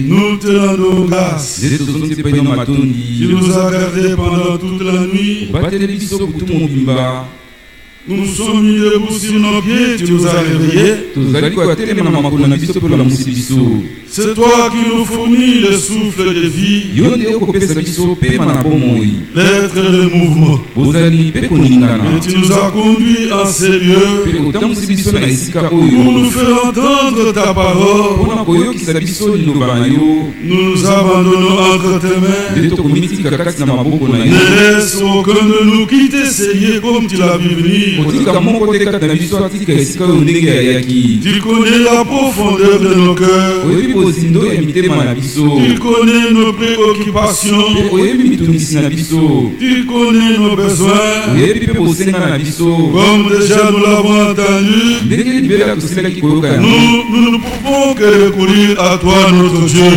Nous te rendons grâce. Tu nous as gardés pendant toute la nuit. Nous sommes mis debout sur nos pieds, tu nous as réveillés. C'est toi qui nous fournis le souffle de vie, l'être de mouvement. Et tu nous as conduits en ces lieux pour nous faire entendre ta parole. Nous nous abandonnons entre tes mains. Ne laisse aucun de nous quitter ces lieux comme tu l'as vu venir. Tu connais la profondeur de nos cœurs. Tu connais nos préoccupations. Tu connais nos besoins. Comme déjà nous l'avons entendu, nous ne pouvons que recourir à toi, notre Dieu.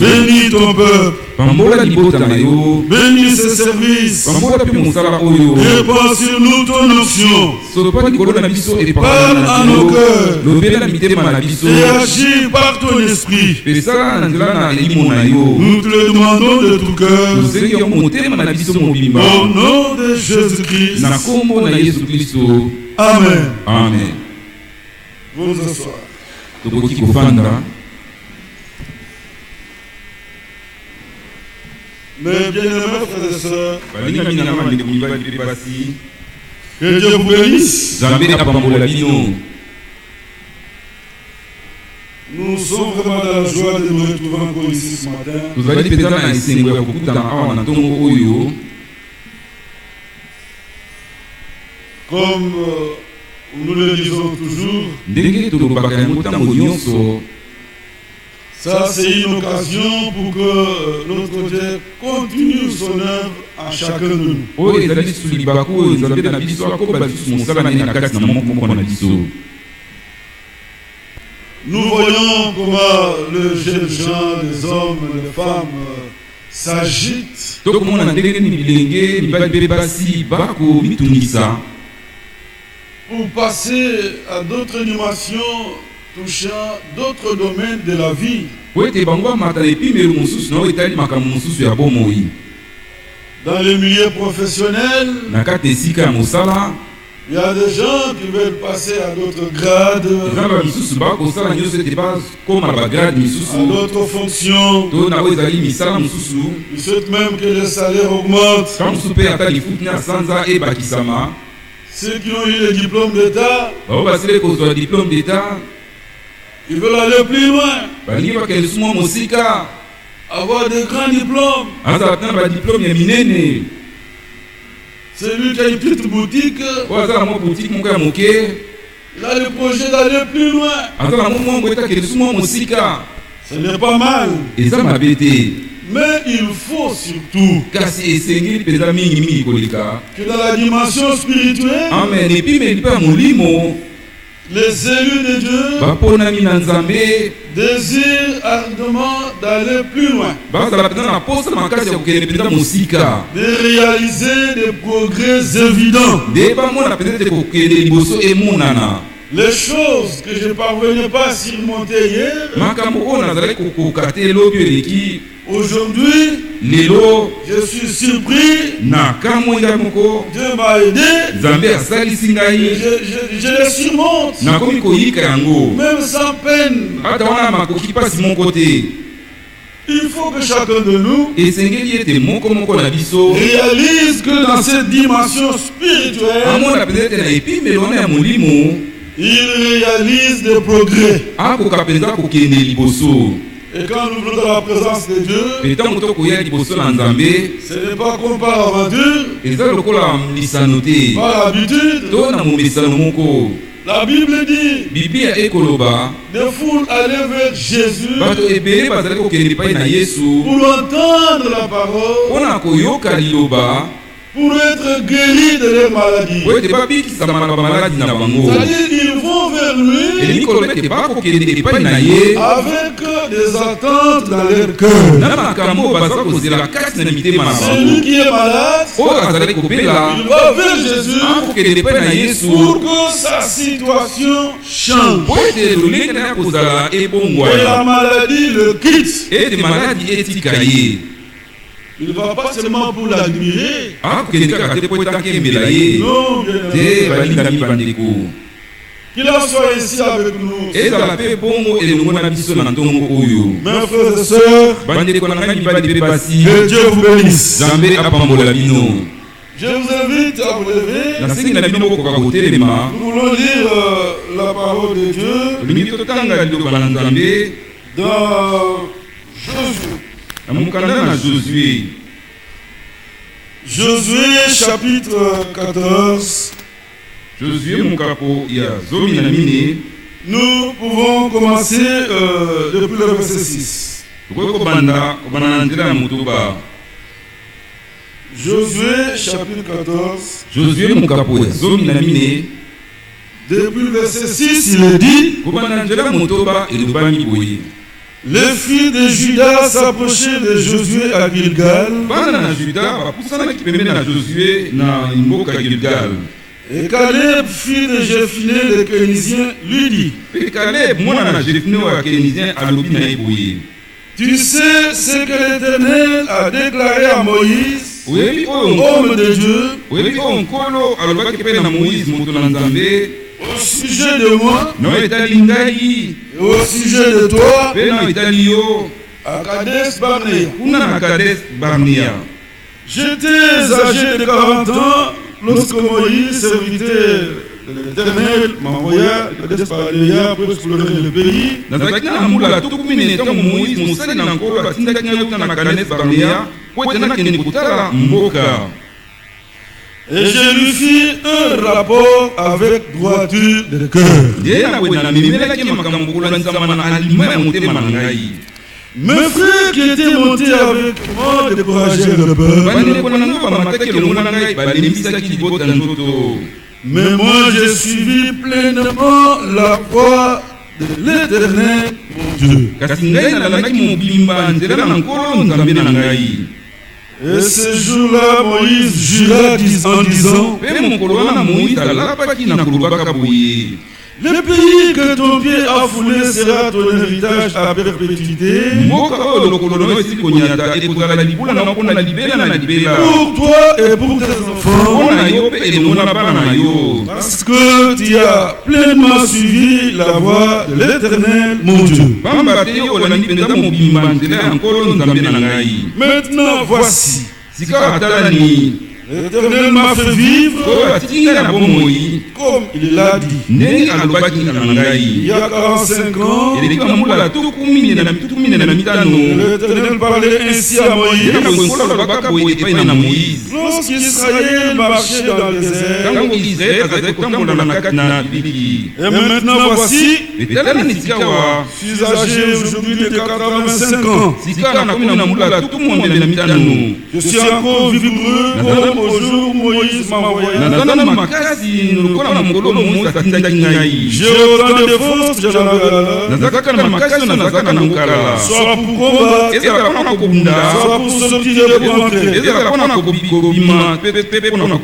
Bénis ton peuple. Bénis ses services. Répands sur nous ton onction. Parle à nos cœurs et agis par ton esprit. Nous te le demandons de tout cœur. Au nom de Jésus-Christ. Amen. Amen. Vous asseoir. Mes bien-aimés frères et sœurs, que Dieu vous bénisse. Nous sommes vraiment dans la joie de nous retrouver encore ici ce matin. Comme nous le disons toujours, ça c'est une occasion pour que notre Dieu continue son œuvre à chacun de nous. Nous voyons comment le jeune gens, les hommes, les femmes s'agitent pour passer à d'autres animations touchant d'autres domaines de la vie. Dans le milieu professionnel, il y a des gens qui veulent passer à d'autres grades, à d'autres fonctions. Ils souhaitent même que les salaires augmentent. Ceux qui ont eu le diplôme d'État, ils veulent aller plus loin, avoir de grands diplômes. Celui qui a une petite boutique, il a le projet d'aller plus loin. Ce n'est pas mal. Mais il faut surtout que dans la dimension spirituelle, les élus de Dieu désirent ardemment d'aller plus loin, de réaliser des progrès évidents. Les choses que je ne parvenais pas à surmonter hier, aujourd'hui, je suis surpris. Dieu m'a aidé. Je les surmonte. Même sans peine. Il faut que chacun de nous réalise que dans cette dimension spirituelle, il réalise des progrès. Et quand nous venons dans la présence de Dieu, ce n'est pas comme par aventure, par habitude. La Bible dit, des foules allaient vers Jésus pour entendre la parole, pour être guéris de leurs maladies. C'est-à-dire qu'ils vont vont vers lui avec des attentes dans leur cœur. Celui qui est malade, il va vers Jésus pour que sa situation change. Et la maladie le quitte. Il ne va pas seulement pour l'admirer. Non, qu'il en soit ici avec nous. Mes frères et sœurs, que Dieu vous bénisse. Je vous invite à vous lever. Nous voulons lire la parole de Dieu dans Josué chapitre 14. Nous pouvons commencer depuis le verset 6. Josué chapitre 14. Depuis le verset 6, il est dit: les filles de Juda s'approchaient de Josué à Gilgal. Et Caleb, fils de Jephné le Kénizien, lui dit: tu sais ce que l'Éternel a déclaré à Moïse, homme de Dieu, au sujet de moi et au sujet de toi à Kadesh Barnea. J'étais âgé de 40 ans lorsque Moïse, serviteur de l'Éternel, m'envoya à Kadesh Barnea pour explorer le pays. Et je lui fis un rapport avec droiture de cœur. Mes frères qui étaient montés avec moi découragèrent le peuple. Mais moi j'ai suivi pleinement la voie de l'Éternel, mon Dieu. Et ce jour-là, Moïse jura en disant: le pays que ton pied a foulé sera ton héritage à perpétuité. Pour toi et pour tes enfants. Parce que tu as pleinement suivi la voie de l'Éternel, mon Dieu. Maintenant, voici. L'Éternel m'a fait vivre comme il l'a dit. Il y a 45 ans, l'Éternel parlait ainsi à Moïse. Lorsqu'Israël marchait dans le désert. Et maintenant voici, je suis âgé aujourd'hui de 85 ans. Je suis encore vigoureux comme au jour où Moïse m'a envoyé. J'ai autant de force que j'en avais alors. Soit pour combattre, soit pour sortir et pour entrer.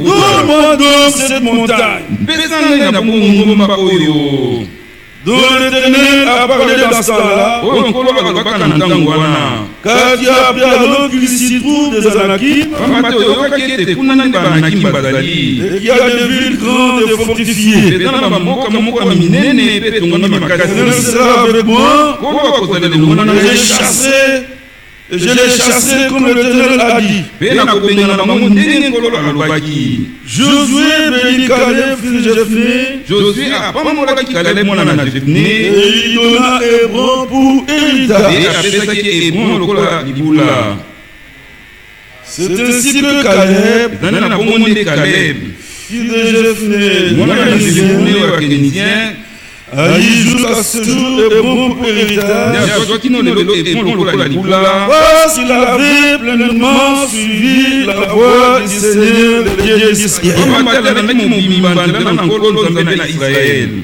Donne-moi donc cette montagne dont l'Éternel a parlé dans ce temps-là, car tu as appris à l'autre qu'il s'y trouve des Anakim, et qu'il y a des villes grandes et fortifiées. L'Éternel sera avec moi, et je l'ai chassé comme l'Éternel a dit. Josué bénit Caleb, fils de Jephné, et il donna Hébron pour héritage. C'est ainsi que Caleb, fils de Jephné, Aïe jusqu'à ce jour est bon pour héritage. Voici la vie pleinement suivi la voie du Seigneur de Dieu d'Israël.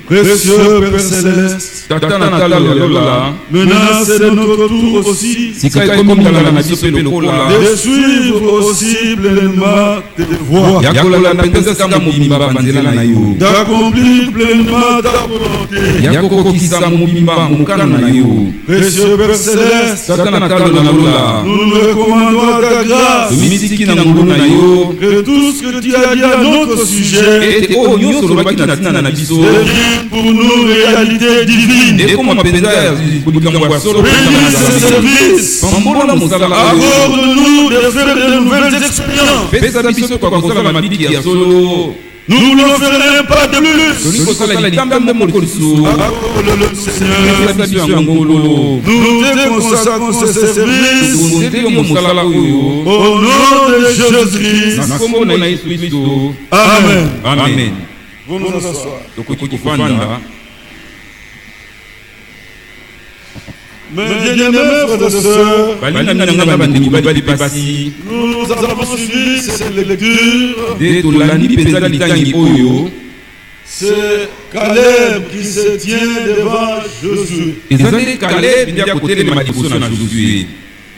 Précieux Père Céleste, maintenant c'est de notre tour aussi de suivre aussi pleinement tes voies, d'accomplir pleinement ta volonté. Précieux Père Céleste, nous nous recommandons à ta grâce que tout ce que tu as dit à notre sujet devient pour nous réalité divine. Bénis ce service, accorde-nous de faire de nouvelles expériences. Nous ne ferons pas de plus. Nous te consacrons ce service au nom de Jésus-Christ. Amen. Amen. Vous nous asseoir. Mes bien-aimés frères et sœurs, nous avons suivi cette lecture. C'est Caleb qui se tient devant Josué.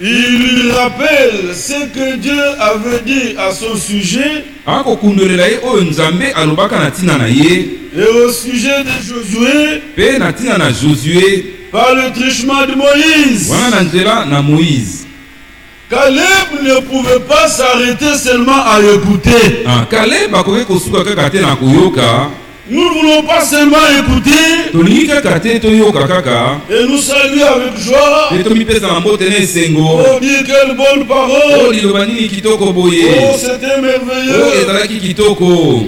Il lui rappelle ce que Dieu avait dit à son sujet et au sujet de Josué par le truchement de Moïse. Caleb ne pouvait pas s'arrêter seulement à écouter. Nous ne voulons pas seulement écouter et nous saluer avec joie. Oh, dire quelle bonne parole. Oh, c'était merveilleux.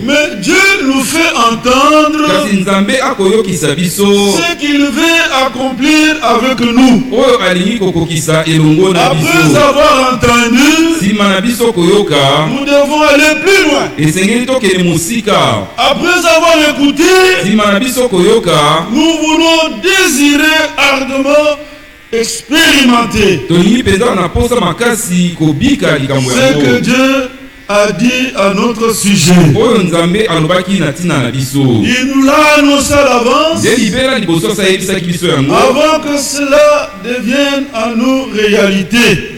Mais Dieu nous fait entendre ce qu'il veut accomplir avec nous. Après avoir entendu, nous devons aller plus loin. Après avoir écouté, nous voulons désirer ardemment expérimenter ce que Dieu a dit à notre sujet. Il nous l'a annoncé à l'avance avant que cela devienne en nous réalité.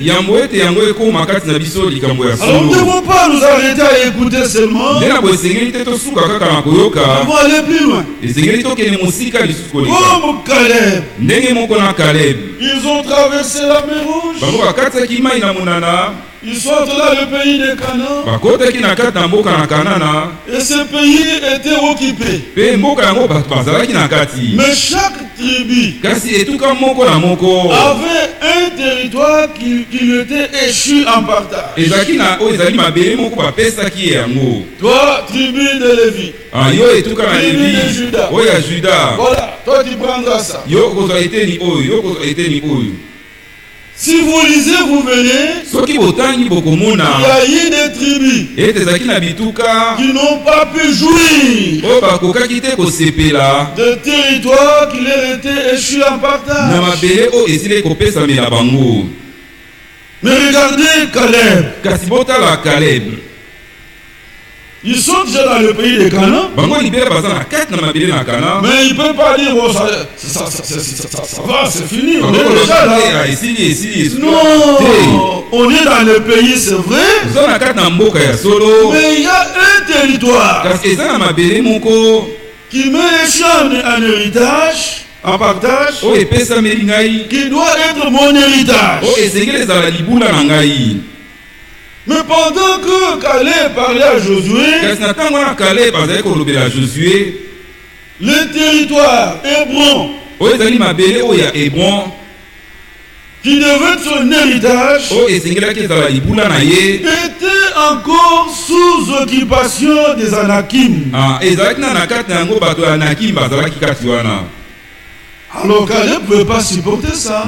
Alors nous ne devons pas nous arrêter à écouter seulement. Nous devons aller plus loin. Comme Caleb, ils ont traversé la mer Rouge. Ils sont dans le pays de Canaan. Et ce pays était occupé. Mais chaque tribu avait un territoire qui lui était échu en partage. Toi, tribu de Lévi, tribu de Juda. Voilà, toi tu prendras ça. Si vous lisez, vous verrez, il y a eu des tribus qui n'ont pas pu jouir de territoire qui leur était échu en partage. Mais regardez Caleb. Ils sont déjà dans le pays de Canaan. Mais il ne peut pas dire, oh, ça va, c'est fini. On est déjà là. Non, on est dans le pays, c'est vrai. Mais il y a un territoire qui met un héritage, en partage, qui doit être mon héritage. Mais pendant que Caleb parlait à Josué, le territoire Hébron, qui devait être son héritage, était encore sous occupation des Anakim. Alors Caleb ne pouvait pas supporter ça.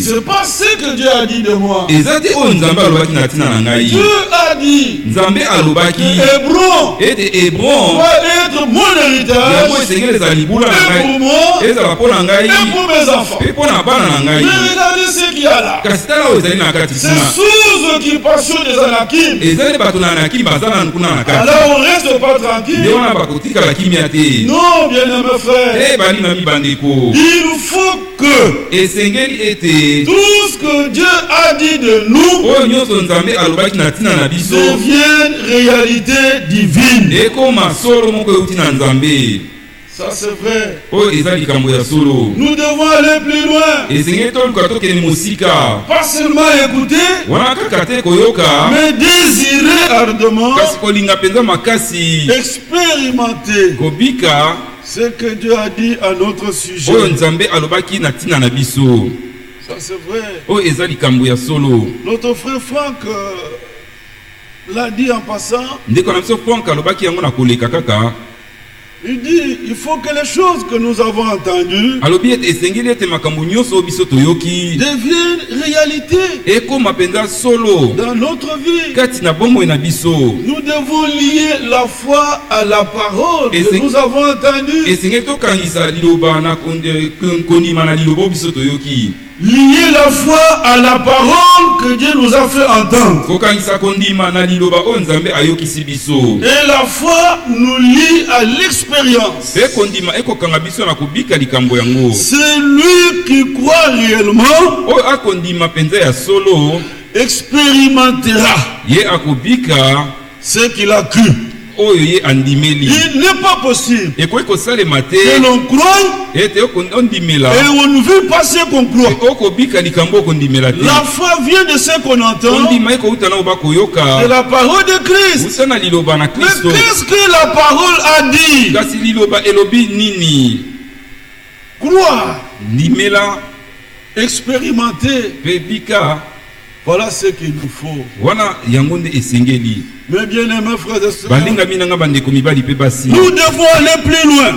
C'est pas ce que Dieu a dit de moi. Dieu a dit Hébron va être mon héritage. Et pour moi et pour mes enfants. Mais regardez ce qu'il y a là. Ces choses qui passent des Anakim. Alors on ne reste pas tranquille. Non, bien-aimés frères. Il faut que tout ce que Dieu a dit de nous devienne réalité divine. Ça c'est vrai. Nous devons aller plus loin. Pas seulement écouter, mais désirer ardemment, expérimenter ce que Dieu a dit à notre sujet. Ça c'est vrai. Notre frère Franck l'a dit en passant. Il dit, il faut que les choses que nous avons entendues deviennent réalité dans notre vie. Nous devons lier la foi à la parole que nous avons entendue. Lier la foi à la parole que Dieu nous a fait entendre. Et la foi nous lie à l'expérience. Celui qui croit réellement expérimentera ce qu'il a cru. Il n'est pas possible que l'on croie et on ne veut pas ce qu'on croit. La foi vient de ce qu'on entend, de la parole de Christ. Mais qu'est-ce que la parole a dit? Croire, expérimenter, voilà ce qu'il nous faut. Mais bien aimés frères et sœurs, nous devons aller plus loin.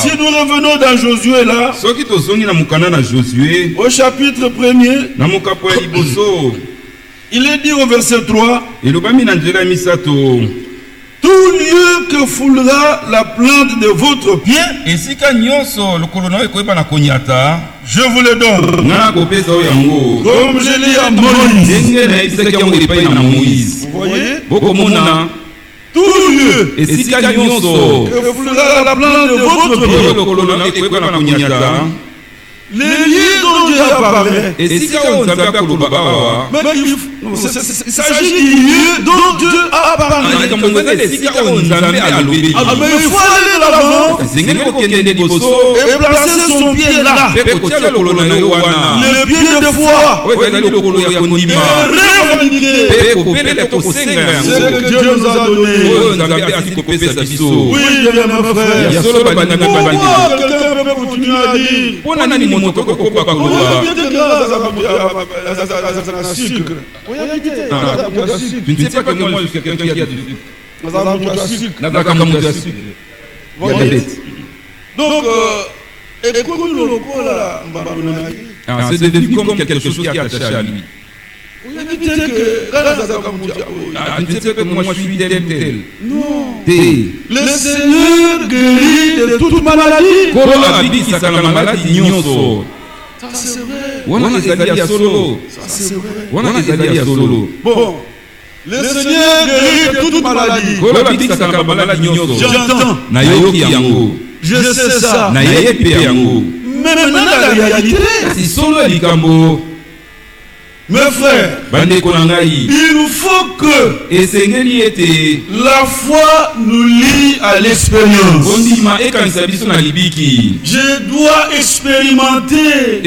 Si nous revenons dans Josué là, au chapitre 1er, il est dit au verset 3, tout lieu que foulera la plante de votre pied, je vous le donne. Comme je l'ai à Moïse. Vous voyez? Tout lieu que foulera la plante de votre pied. Les lieux dont Dieu a parlé. Mais il s'agit du lieu dont Dieu a parlé. Mais il faut aller là-bas et placer son pied là. Le pied de foi. Et revendiquer ce que Dieu nous a donné. Oui, bien mes frères. Pourquoi quelqu'un peut continuer à dire tu ne sais pas que moi je suis quelqu'un qui a du sucre. Donc, c'est devenu comme quelque chose qui est attaché à lui. Tu ne sais que moi je suis tel. Non. Le Seigneur guérit de toute maladie. Ça c'est vrai. Bon, le Seigneur guérit de toute maladie. J'entends. Je sais ça. Mais maintenant la réalité, mes frères, il nous faut que la foi nous lie à l'expérience. Je dois expérimenter.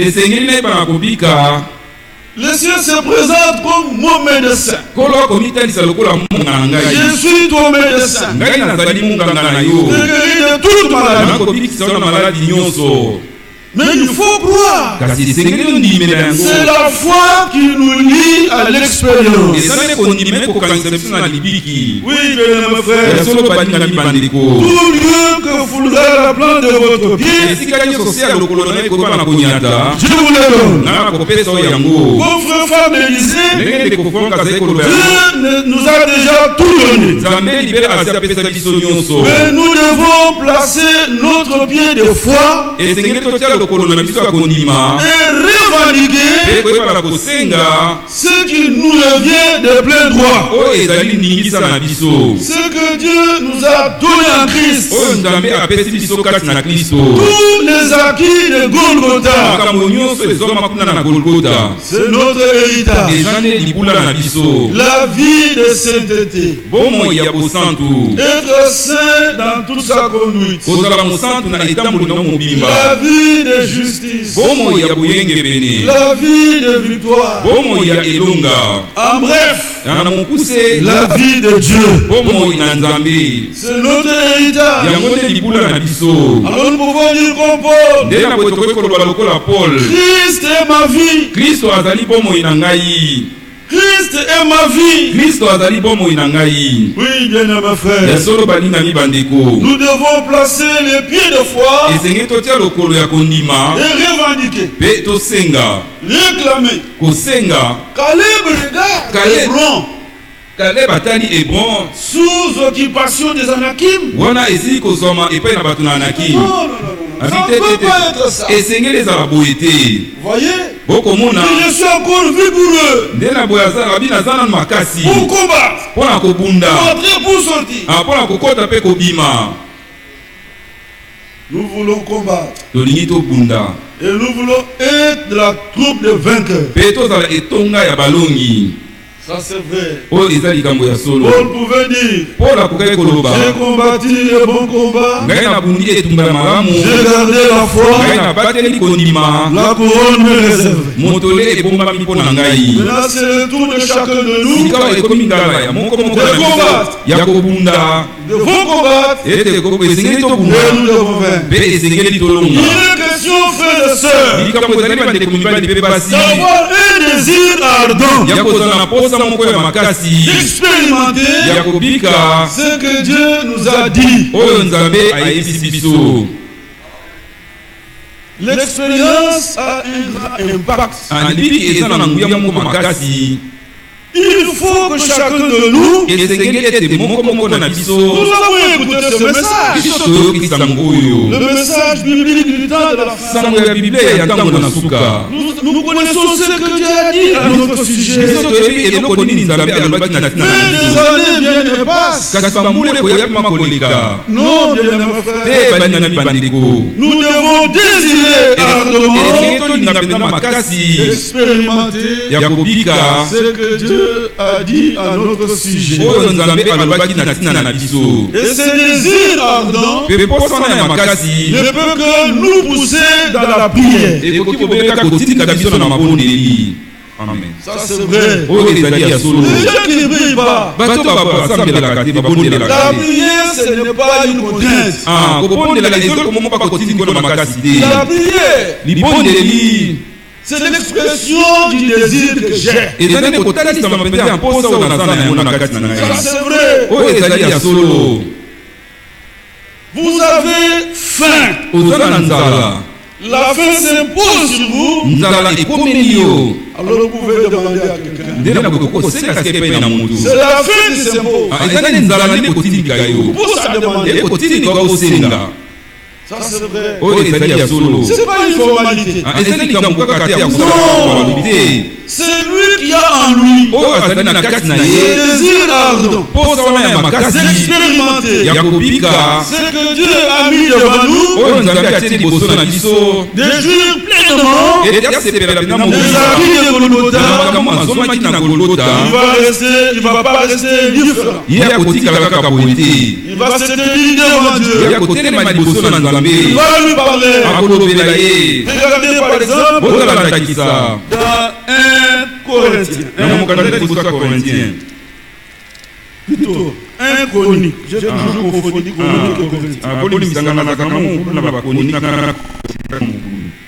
Le Seigneur se présente comme mon médecin. Je suis ton médecin. Je guéris de toute maladie. Mais il faut croire. C'est la foi qui nous lie à l'expérience. Oui, bien mes frères. Tout lieu que foulera la plante de votre pied, je vous le donne. Vos frères femmes disaient, Dieu nous a déjà tout donné. Mais nous devons placer notre pied de foi et revendiquer ce qui nous revient de plein droit. Ce que Dieu nous a donné en Christ. Tous les acquis de Golgotha. C'est notre héritage. La vie de sainteté. Être saint dans toute sa conduite. La vie de justice. La vie de victoire. En bref, la vie de Dieu. C'est notre héritage. Alors nous pouvons dire comme Paul, Christ est ma vie. Christ est ma vie. Oui, bien mes frères. Nous devons placer les pieds de foi et revendiquer. Réclamer. Caleb regarde Hébron sous occupation des Anakim. Non. Ça ne peut pas être ça. Voyez? Je suis encore vigoureux pour combattre, pour entrer, pour sortir. Nous voulons combattre et nous voulons être de la troupe de vainqueurs. Ça c'est vrai. Paul pouvait dire, j'ai combattu le bon combat, j'ai gardé la foi, la couronne me réserve. Maintenant c'est le tour de chacun de nous de combattre, et nous devons vaincre. Il est question, frères et sœurs, d'avoir un désir ardent d'expérimenter ce que Dieu nous a dit. L'expérience a un grand impact. Il faut que chacun de nous avons écouté ce message. Le message biblique du temps de la fin. Nous connaissons ce que Dieu a dit à notre sujet. Mais des années viennent et passent. Non, bien mes frères. Nous devons désirer ardemment expérimenter ce que Dieu a dit à notre sujet. Et ce désir ardent ne peut que nous pousser dans la prière. Amen. Ça c'est vrai. Les gens qui ne prient pas. La prière ce n'est pas une contrainte. La prière c'est l'expression du désir que j'ai. Ça c'est vrai. Vous avez faim. La faim s'impose sur vous. Alors vous pouvez demander à quelqu'un. C'est la faim qui s'impose. Vous pouvez demander. Ça c'est vrai. C'est pas une formalité. C'est lui qui a en lui le désir ardent d'expérimenter ce que Dieu a mis devant nous, de jouir pleinement des acquis de Golgotha. Il ne va pas rester libre. Il va se tenir devant Dieu. Il va lui parler. Regardez par exemple dans 1 Corinthiens. Plutôt 1 Chronique. J'ai toujours confondu Chronique et Corinthiens.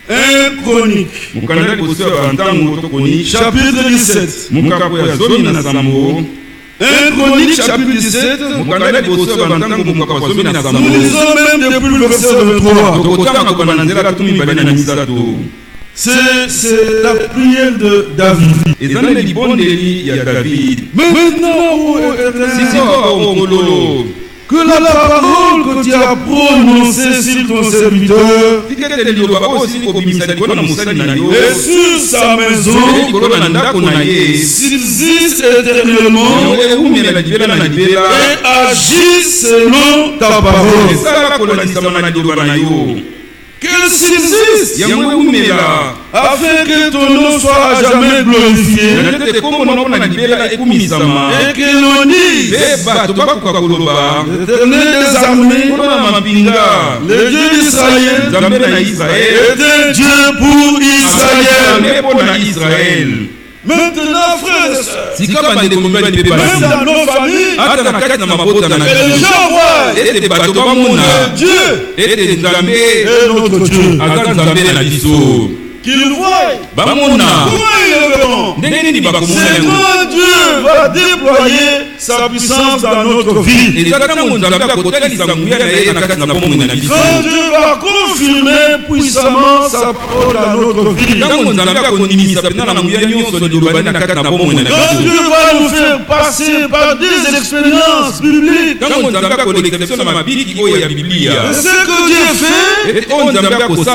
1 Chronique. Chapitre 17. 1 Chronique, chapitre 17. Nous lisons même depuis le verset 23. C'est la prière de David. Maintenant, ô Éternel, que la parole que tu as prononcée sur ton serviteur et sur sa maison subsiste éternellement et agisse selon ta parole. Qu'elle subsiste afin que ton nom soit à jamais glorifié et que l'on dise l'Éternel des armées, le Dieu d'Israël est un Dieu pour Israël. Maintenant, frères et sœurs, même dans nos familles, et les gens voient que Dieu est notre Dieu. Qu'ils voient comment ils le verront. C'est quand Dieu va déployer sa puissance dans notre vie. Quand Dieu va confirmer puissamment sa parole dans notre vie. Quand Dieu va nous faire passer par des expériences bibliques. Ce que Dieu fait, ça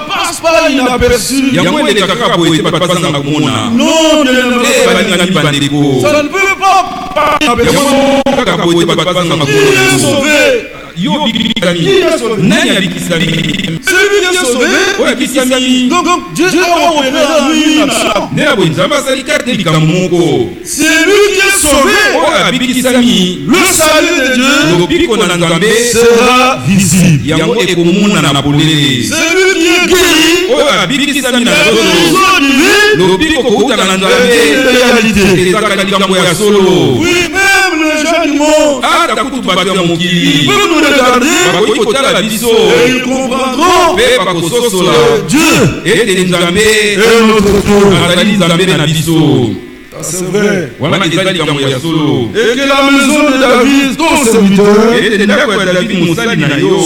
passe pas inaperçu. Non, ça ne peut pas inaperçu. Qui est sauvé? Qui est sauvé? Celui qui est sauvé. Donc Dieu a opéré en lui. C'est lui qui est sauvé. Le salut de Dieu sera visible. Celui qui est guéri. Oui, même le gens du monde ils peuvent nous regarder et ils comprendront que Dieu est notre Dieu. C'est vrai. Et que la maison de David, ton serviteur,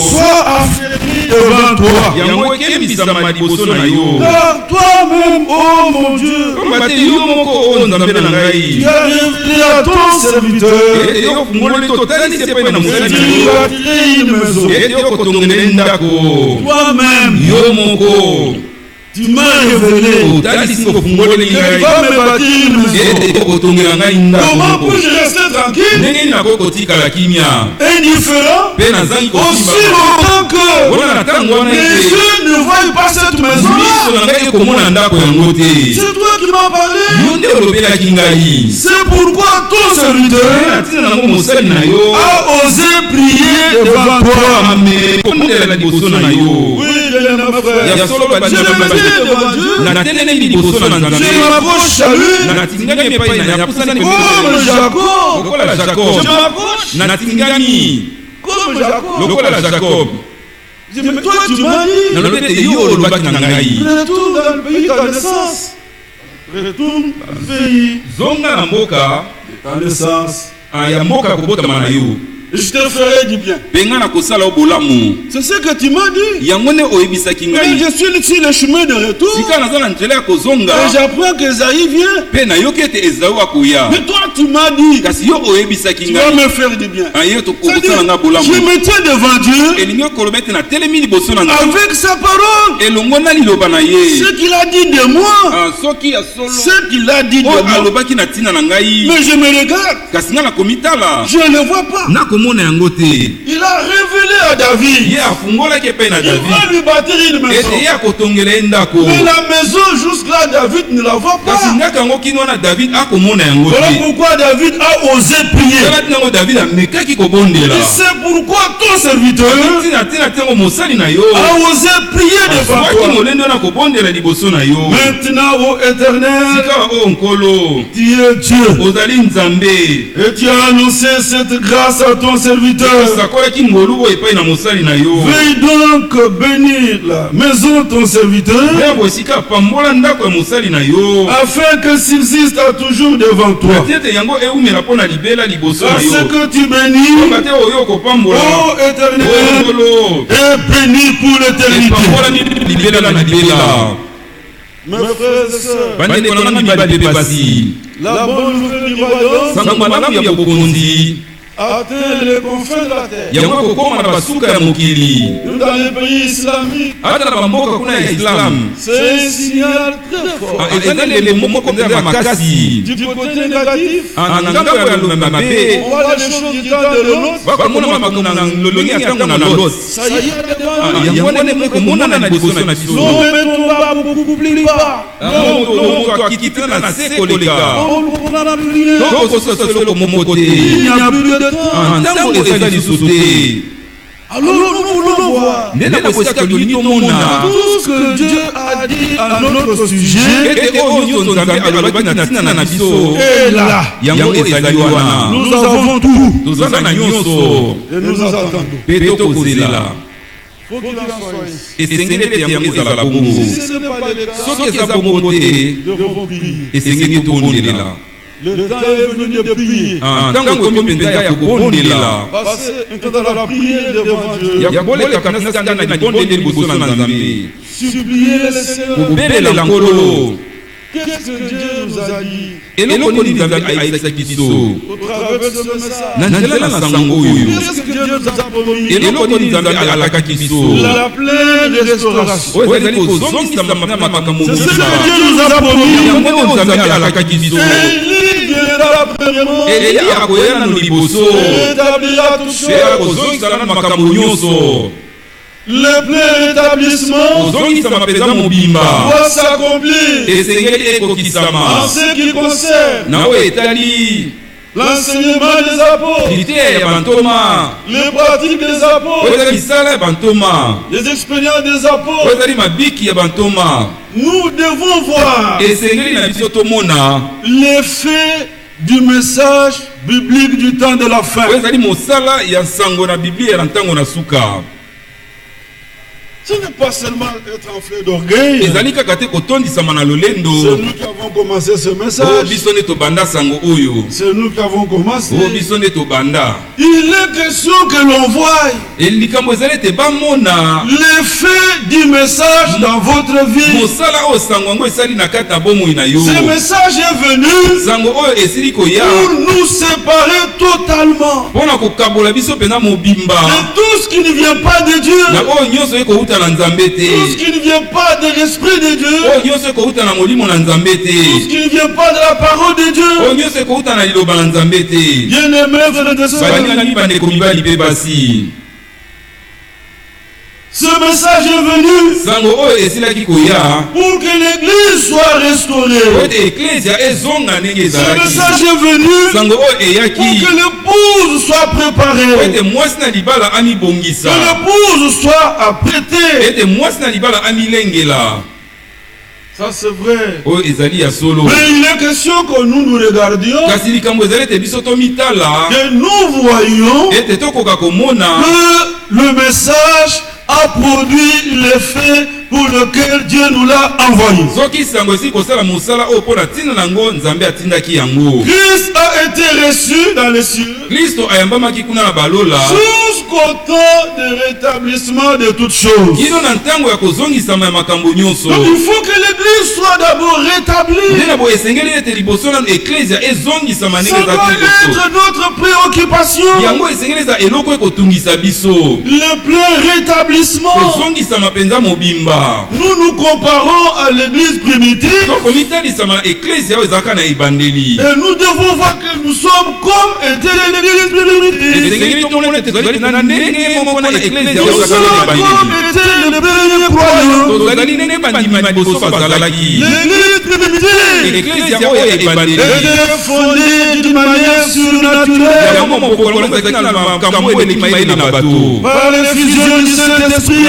soit affermie devant toi. Car toi-même, oh mon Dieu, tu as révélé à ton serviteur et tu as créé une maison. Toi-même, tu m'as révélé qu'il va me bâtir une maison. Comment puis-je rester tranquille, indifférent, aussi longtemps que les yeux ne voient pas cette maison-là? C'est toi qui m'as parlé. C'est pourquoi ton serviteur a osé prier devant toi. Oui, bien-aimé frère, je m'approche à lui comme Jacob. Mais toi tu m'as dit, retourne dans le pays de ta naissance. Retourne dans le pays de ta naissance. Je te ferai du bien. C'est ce que tu m'as dit. Et je suis sur le chemin de retour. Et j'apprends qu'Esaïe vient. Mais toi tu m'as dit, tu vas me faire du bien. Je me tiens devant Dieu avec sa parole. Ce qu'il a dit de moi, ce qu'il a dit de moi. Mais je me regarde, je ne le vois pas. Il a révélé à David. Il va lui bâtir une maison. Mais la maison jusque-là, David ne la voit pas. Voilà pourquoi David a osé prier. Et c'est pourquoi ton serviteur a osé prier devant toi. Maintenant, ô Éternel, tu es Dieu. Et tu as annoncé cette grâce à ton ton serviteur. Veuille donc bénir la maison de ton serviteur, afin que subsiste à toujours devant toi. Parce que tu bénis, ô Éternel, et bénis pour l'éternité. Mes frères et sœurs, la bonne nouvelle du royaume atteint les confins de la terre. Nous dans les pays islamiques, c'est un signal très fort. Du côté négatif, on voit les choses du temps de l'autre. Ça y est, nous ne mettons pas beaucoup plus bas. On il n'y a plus de temps. Alors nous voulons voir tout ce que Dieu a dit à notre sujet. Et là, nous avons tout. Et nous attendons. Faut qu'il en soit ainsi. Si ce n'est pas le cas, le temps est venu de prier. Passez un temps dans la prière devant Dieu. Suppliez le Seigneur. Qu'est-ce que Dieu nous a dit au travers de ce message? Qu'est-ce que Dieu nous a promis? La pleine restauration. C'est ce que Dieu nous a promis. Élie établira toutes choses. Le plein rétablissement doit s'accomplir en ce qui concerne l'enseignement des apôtres, les pratiques des apôtres, les expériences des apôtres. Nous devons voir l'effet du message biblique du temps de la fin. Ce n'est pas seulement être enflé d'orgueil. C'est nous qui avons commencé ce message. C'est nous qui avons commencé. Il est question que l'on voie l'effet du message dans votre vie. Ce message est venu pour nous séparer totalement de tout ce qui ne vient pas de Dieu. Tout ce qui ne vient pas de l'Esprit de Dieu, tout ce qui ne vient pas de la parole de Dieu. Bien-aimés frères et sœurs, ce message est venu pour que l'église soit restaurée. Ce message est venu pour que l'épouse soit préparée, que l'épouse soit apprêtée. Ça c'est vrai. Mais il est question que nous regardions, que nous voyions que le message a produit l'effet pour lequel Dieu nous l'a envoyé. Christ a été reçu dans les cieux jusqu'au temps de rétablissement de toutes choses. Donc il faut que l'église soit d'abord rétablie. Ça doit être notre préoccupation. Le plein rétablissement. Nous nous comparons à l'église primitive. Et nous devons voir que nous sommes comme était l'église primitive. Nous sommes comme était le premier croyant. L'église primitive est fondée d'une manière surnaturelle par l'effusion du Saint-Esprit.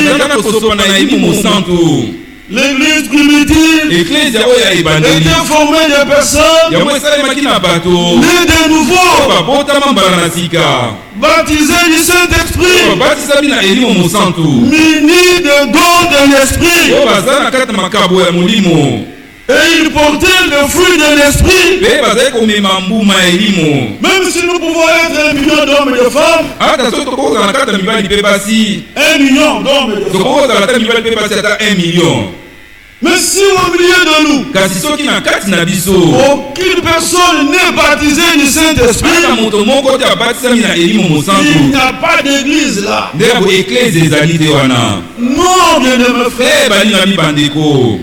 L'église primitive Ecclesia oya ebandeli. était formée de personnes Yango esalemaki na bato. nées de nouveau, Babotama mbala na sika. baptisés du Saint-Esprit, Babatisami na elimo mosantu. munis de dons de l'Esprit, Oyo baza na kati na makabo ya molimo. et ils portaient le fruit de l'Esprit. Mpe bazali komema mbuma ya elimo. Même si nous pouvons être 1 million d'hommes et de femmes, Ata soki tokozala na kati na mibali mpe basi. 1 million d'hommes et de femmes, Tokozala ata mibali mpe basi ata 1 million. mais si au milieu de nous, Kasi soki na kati na biso. aucune personne n'est baptisée du Saint-Esprit, Ata moto moko te abatisami na elimo il mosantu. n'y a pas d'église là. Nde yango eklese ezali te wana. Non, bien-aimés frères, Mpe balinga mibandeko.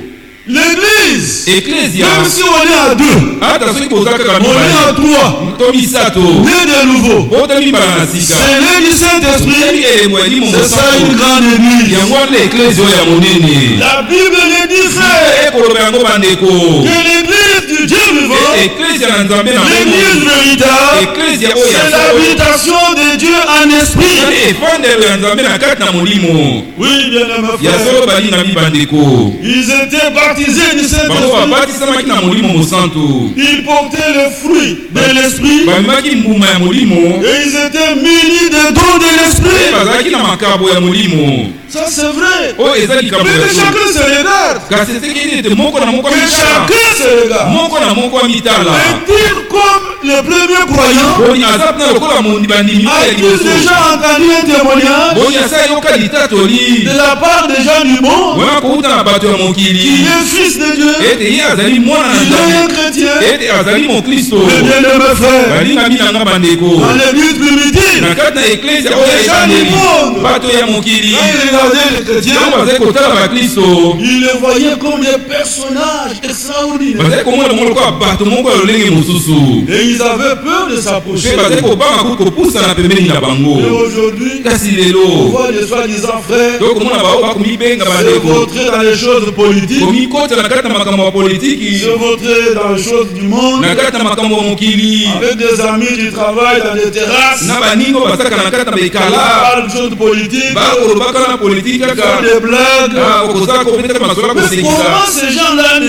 l'église, Eklesia. même si on est à 2, Ata soki boza kaka on est à mibali. 3, To misato. né de nouveau, Botami mbala na sika. c'est né du Teli Saint-Esprit, elemo ya elimo c'est ça une mosantu. grande église. Yango wana eklese oyo ya monene. La Bible le dit, frère, ekoloba yango bandeko. que l'église du Dieu vivant, Eklesia na nzambe na l'église véritable, Eklesia oyo ya c'est solo. l'habitation de Dieu en esprit. efandelo ya nzambe na kati na molimo. Oui, bien-aimés Ya frères, solo balinga mibandeko. ils étaient baptisés du Bango Saint-Esprit, babatisamaki na molimo mosantu. ils portaient le fruit de l'esprit, Bamemaki mbuma ya molimo. et ils étaient munis de dons de Mpe l'esprit. bazalaki na makabo ya molimo. Ça c'est vrai. Oyo eza likambo Mais ya que solo. chacun se regarde. Kasi esekeli ete moko na moko Que amitala. chacun se regarde. Moko na moko amitala. Et dire comme les premiers croyants, Boni aza mpena lokola bandimi ya a-t-il liboso. déjà entendu un témoignage Boni asa yoka litatoli. de la part des gens du monde Wana kouta na bato ya qui mokili. est fils de Dieu, Ete ye azali mwana na il est un nzambe. chrétien, Ete azali mokristo. mais bien-aimés frères, Balinga minanga bandeko. dans l'église primitive, Na kati na eklesia oyo Les gens du ebandeli. monde. Bato ya mokili. quand ils regardaient les chrétiens, Ntango bazali kotala bakristo. ils les voyaient comme des personnages extraordinaires. Bazali komona mongo lokola bato moko ya lolenge mosusu. Et ils avaient peur de Mpe s'approcher. bazali kobanga kutu kopusana pembeni na Et bango. aujourd'hui, Kasi on lelo voit des soi-disant frères tokomona bao bakomibenga se bandeko. vautrer dans les choses politiques, komikota na kati na makambo ya politiki. se vautrer dans les choses du monde, Na kati na makambo ya mokili. avec des amis qui travaillent dans des terrasses, Na baningo basaka na kati na qui bekala. parlent de choses politiques, bakolobaka na politiki font kaka. des blagues. Okozala kopetaka masolo Mais kosekisa. comment ces gens-là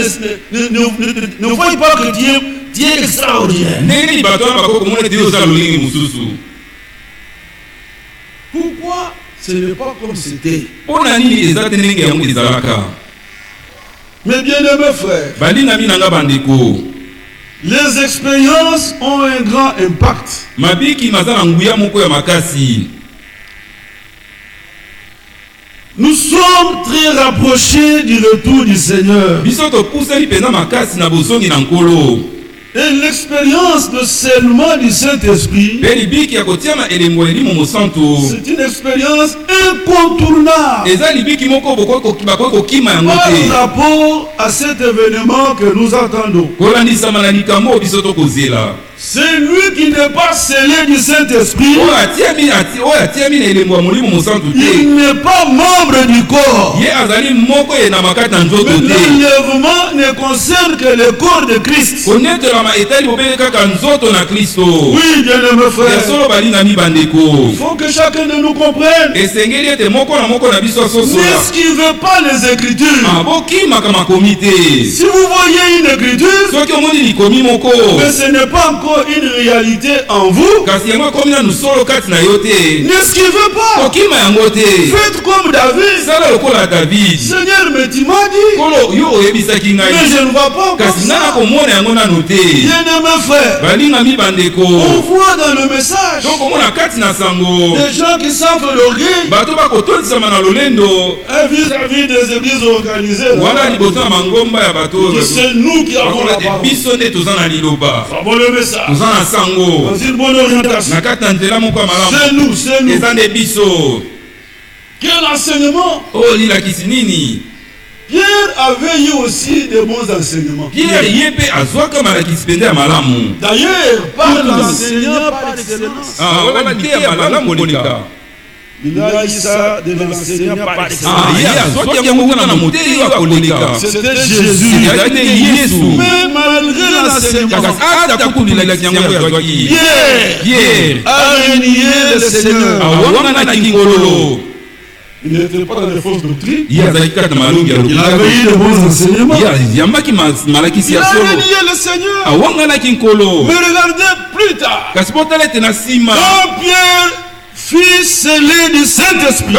ne voient pas que Dieu est extraordinaire? Ndenge bato wana bakokomona ete oza lolenge mosusu. Pourquoi ce n'est pas comme c'était? Mpo na nini eza te ndenge yango ezalaka. Mes bien-aimés frères, Balingami nanga bandeko. les expériences ont un grand impact. Mabiki maza na nguya moko ya makasi. Nous sommes très rapprochés du retour du Seigneur. Biso topusani mpenza makasi na bosongi na nkolo. Et l'expérience de scellement du Saint-Esprit, Mpe libiki ya kotia na elembo elimo mosantu. c'est une expérience incontournable Eza libiki moko bakoki kokima yango par te. rapport à cet événement que nous attendons. Kolandisama na likambo oyo biso tokozela. C'est lui qui n'est pas scellé du Saint-Esprit. Oyo atiami na elembo ya molimo mosantu Il te. n'est pas membre du corps. Ye azali moko ye na makati na nzoto Mais te. l'enlèvement ne concerne que le corps de Christ. konetelama etali bobele kaka nzoto na kristo. Oui, bien-aimés Ya frères, solo balingami bandeko. il faut que chacun de nous comprenne. esengeli ete moko na moko na biso asosola. N'esquivez pas les Écritures. bokimaka makomi te. Si vous voyez une Écriture, soki omoni likomi moko mais ce n'est pas encore une réalité en vous, kasi yango ekomi nanu solo kati na yo te. n'esquivez pas. kokima yango te. Faites comme David. sala lokola david. Seigneur, mais tu m'as dit, kolo yo oyebisaki mais ngai je ne vois pas comme kasi nga ça. nakomona yango nanu te. Bien-aimés frères, balingami bandeko. on voit dans le message donc omona kati na sango des gens qui s'enflent l'orgueil bato bakotondisama na lolendo vis-à-vis des églises organisées. wana liboso ya mangomba ya bato oyo. C'est nous qui avons la bakola te parole. biso nde toza na liloba. Nous avons le message. toza na sango Dans une bonne orientation. na kati na nzela moko ya malamu. C'est nous. eza nde biso. Quel enseignement? oyo lilakisi nini. Pierre avait eu aussi de bons enseignements. pierre ye mpe azwaka malakisi mpenza ya malamu. D'ailleurs, par l'enseignant par excellence. wana te ya malamu koleka. Il a eu ça de l'enseignant par excellence. ye azwaki yango kuna na motei oyo akoleka. C'était Jésus. ezali nde yesu. Mais malgré l'enseignement, kasi ata kutu lilakisi yango oyo azwaki. Pierre pierre a renié le Seigneur. awangana na kingololo. Il n'était pas dans les fausses doctrines. Il avait eu de bons enseignements. Il a nié le Seigneur. Mais regardez plus tard. Quand Pierre fils scellé du Saint-Esprit.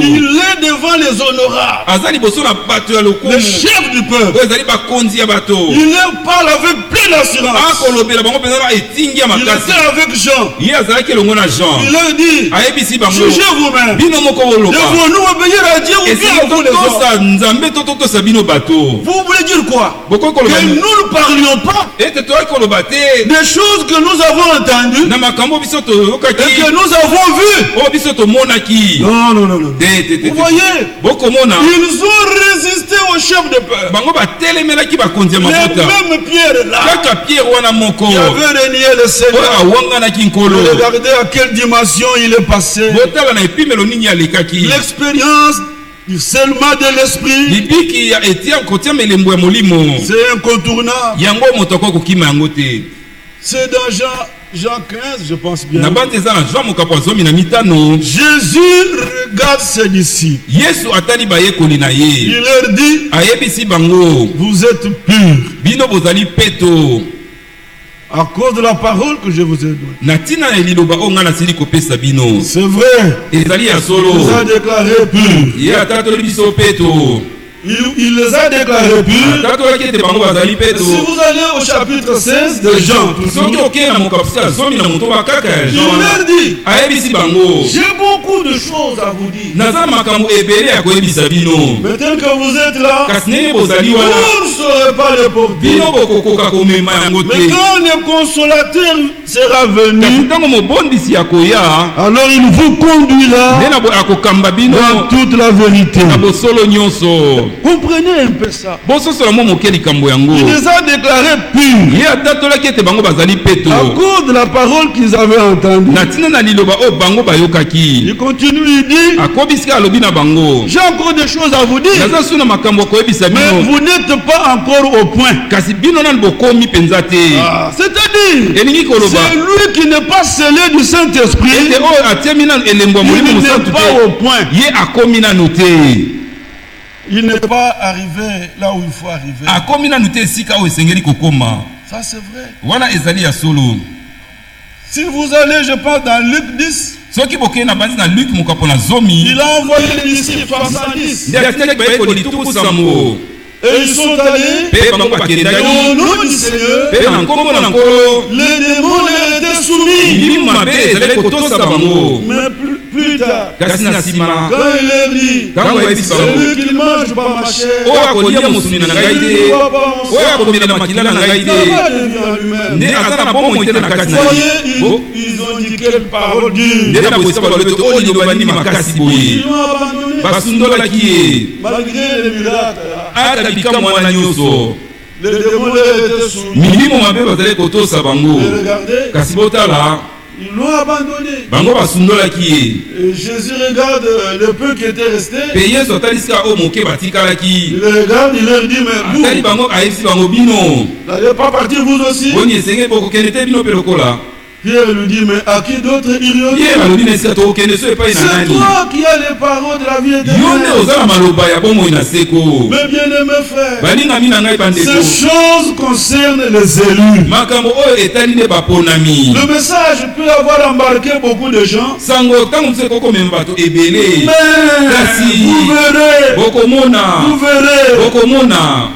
Il est devant les honorables. Le chef du peuple. Il leur parle avec pleine assurance. Il était avec Jean. Il leur dit, jugez vous-même. Devons-nous obéir à Dieu ou bien à vous les hommes? Vous voulez dire quoi? Que nous ne parlions pas des choses que nous avons entendues et que nous avons vu. Non. Vous voyez, ils ont résisté au chef de peuple. Les mêmes Pierre là, qui avait renié le Seigneur. Regardez à quelle dimension il est passé. L'expérience du scellement de l'esprit, c'est incontournable. C'est dans Jean 15, je pense bien. Jésus regarde ses disciples. Il leur dit, vous êtes purs à cause de la parole que je vous ai donnée. C'est vrai. Il les a déclarés purs. Il les a déclarés purs. Si vous allez au chapitre 16 de Jean, il leur dit, j'ai beaucoup de choses à vous dire. Maintenant que vous êtes là, vous ne saurez pas les porter. Mais quand le consolateur sera venu, alors il vous conduira dans toute la vérité. Comprenez un peu ça. Il les a déclarés purs à cause de la parole qu'ils avaient entendue. Il continue, il dit, j'ai encore des choses à vous dire, mais vous n'êtes pas encore au point. C'est-à-dire, c'est lui qui n'est pas scellé du Saint-Esprit, il n'est pas au point. Il n'est pas arrivé là où il faut arriver. Ça c'est vrai. Si vous allez, je pense, dans Luc 10, il a envoyé les disciples 70. Et ils sont allés au nom du Seigneur. Les démons étaient soumis. Mais plus tard, quand il leur dit, celui qui ne mange pas ma chair, ils ont dit quelle parole dure. Ils l'ont abandonné malgré les miracles. Les démons étaient soumis. Regardez, ils l'ont abandonné. Et Jésus regarde le peu qui était resté. Il regarde, il leur dit, mais vous n'allez pas partir vous aussi? Pierre lui dit, mais à qui d'autre irions-nous? C'est toi qui as les paroles de la vie éternelle. Mais bien aimé frère, ces choses concernent les élus. Le message peut avoir embarqué beaucoup de gens. Mais vous verrez,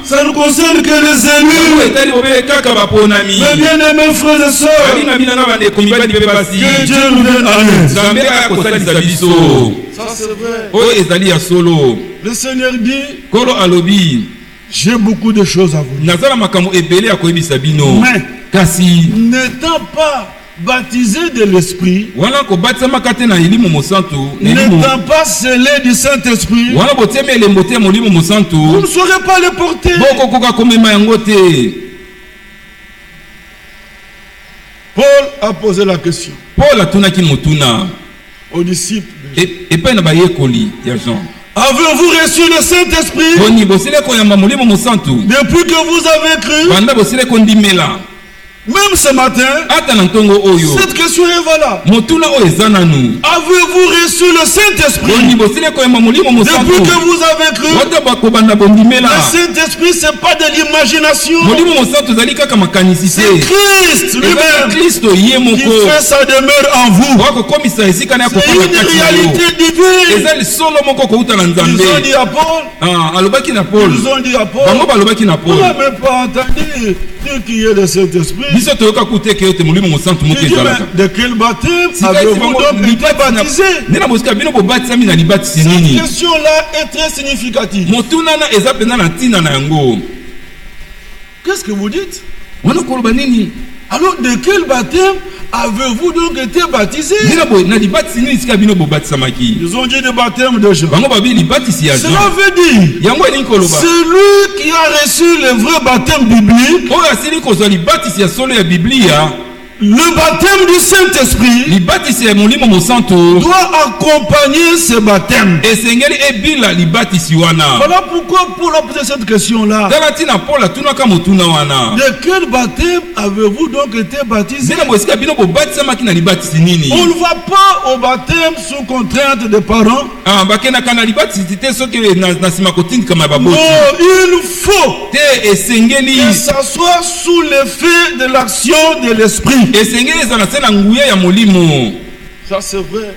ça ne concerne que les élus. Mais bien aimé frères et sœurs, que Dieu nous donne à l'aise. Ça c'est vrai. Le Seigneur dit, j'ai beaucoup de choses à vous dire. Mais n'étant pas baptisé de l'Esprit, n'étant pas scellé du Saint-Esprit, vous ne saurez pas le porter. Paul a posé la question aux disciples. Avez-vous reçu le Saint-Esprit depuis que vous avez cru? Même ce matin, cette question est valable. Avez-vous reçu le Saint-Esprit? Depuis que vous avez cru, le Saint-Esprit, ce n'est pas de l'imagination. C'est Christ lui-même qui fait sa demeure en vous. C'est une réalité divine. Ils ont dit à Paul. Ils ont dit à Paul. On n'a même pas entendu qu'il y ait le Saint-Esprit. De quel baptême avez-vous donc été baptisé? Cette question-là est très significative. Qu'est-ce que vous dites? Alors, de quel baptême avez-vous donc été baptisé? Ils ont dit le baptême de Jean. Cela veut dire celui qui a reçu le vrai baptême biblique, le baptême du Saint-Esprit doit accompagner ce baptême. Voilà pourquoi Paul a posé cette question-là. De quel baptême avez-vous donc été baptisé? On ne va pas au baptême sous contrainte des parents. Non, il faut que ça soit sous l'effet de l'action de l'Esprit. Ça c'est vrai.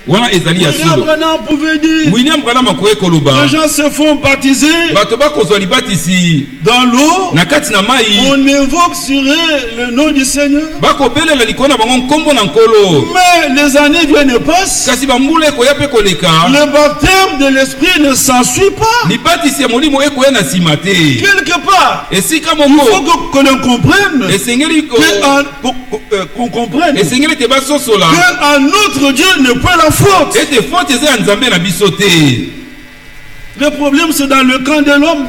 William Branham pouvait dire les gens se font baptiser dans l'eau. On évoque sur le nom du Seigneur. Mais les années viennent et passent. Le baptême de l'Esprit ne s'ensuit pas. Quelque part, il faut que l'on comprenne qu'un autre Dieu ne peut la faute. Le problème c'est dans le camp de l'homme.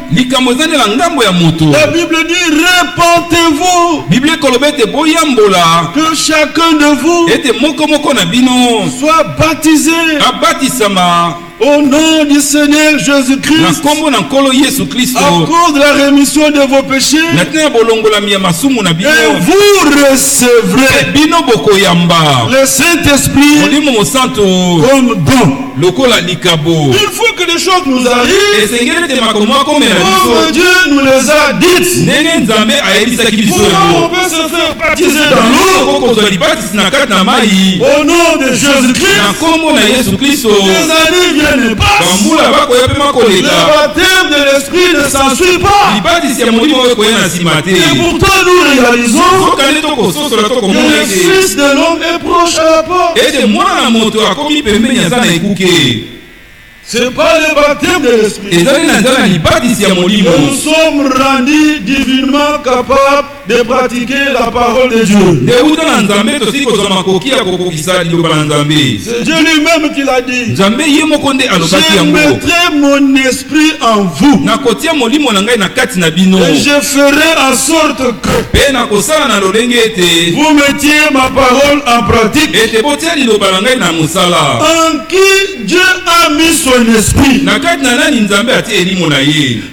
La Bible dit répentez-vous. Que chacun de vous soit baptisé au nom du Seigneur Jésus-Christ, à cause de la rémission de vos péchés, et vous recevrez le Saint-Esprit comme don. Il faut que les choses nous arrivent comme Dieu nous les a dites. Pourquoi on peut se faire baptiser dans l'eau au nom de Jésus-Christ? Les années viennent et passent. Le baptême de l'Esprit ne s'ensuit pas. Et pourtant nous réalisons que le Fils de l'homme est proche à la porte. C'est pas le baptême de l'Esprit. Nous sommes rendus divinement capables de pratiquer la parole de Dieu. C'est Dieu lui-même qui l'a dit. Je mettrai mon esprit en vous. Et je ferai en sorte que vous mettiez ma parole en pratique. En qui Dieu a mis son esprit,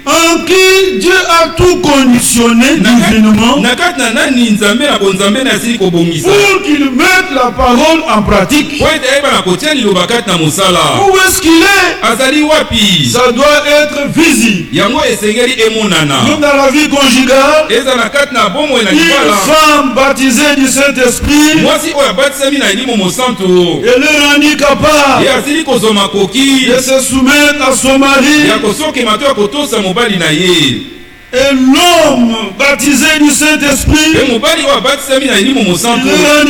en qui Dieu a tout conditionné divinement pour qu'il mette la parole en pratique. Où est-ce qu'il est? Ça doit être visible. Même dans la vie conjugale, une femme baptisée du Saint-Esprit, elle est rendue capable de se soumettre à son mari. Et l'homme baptisé du Saint-Esprit, il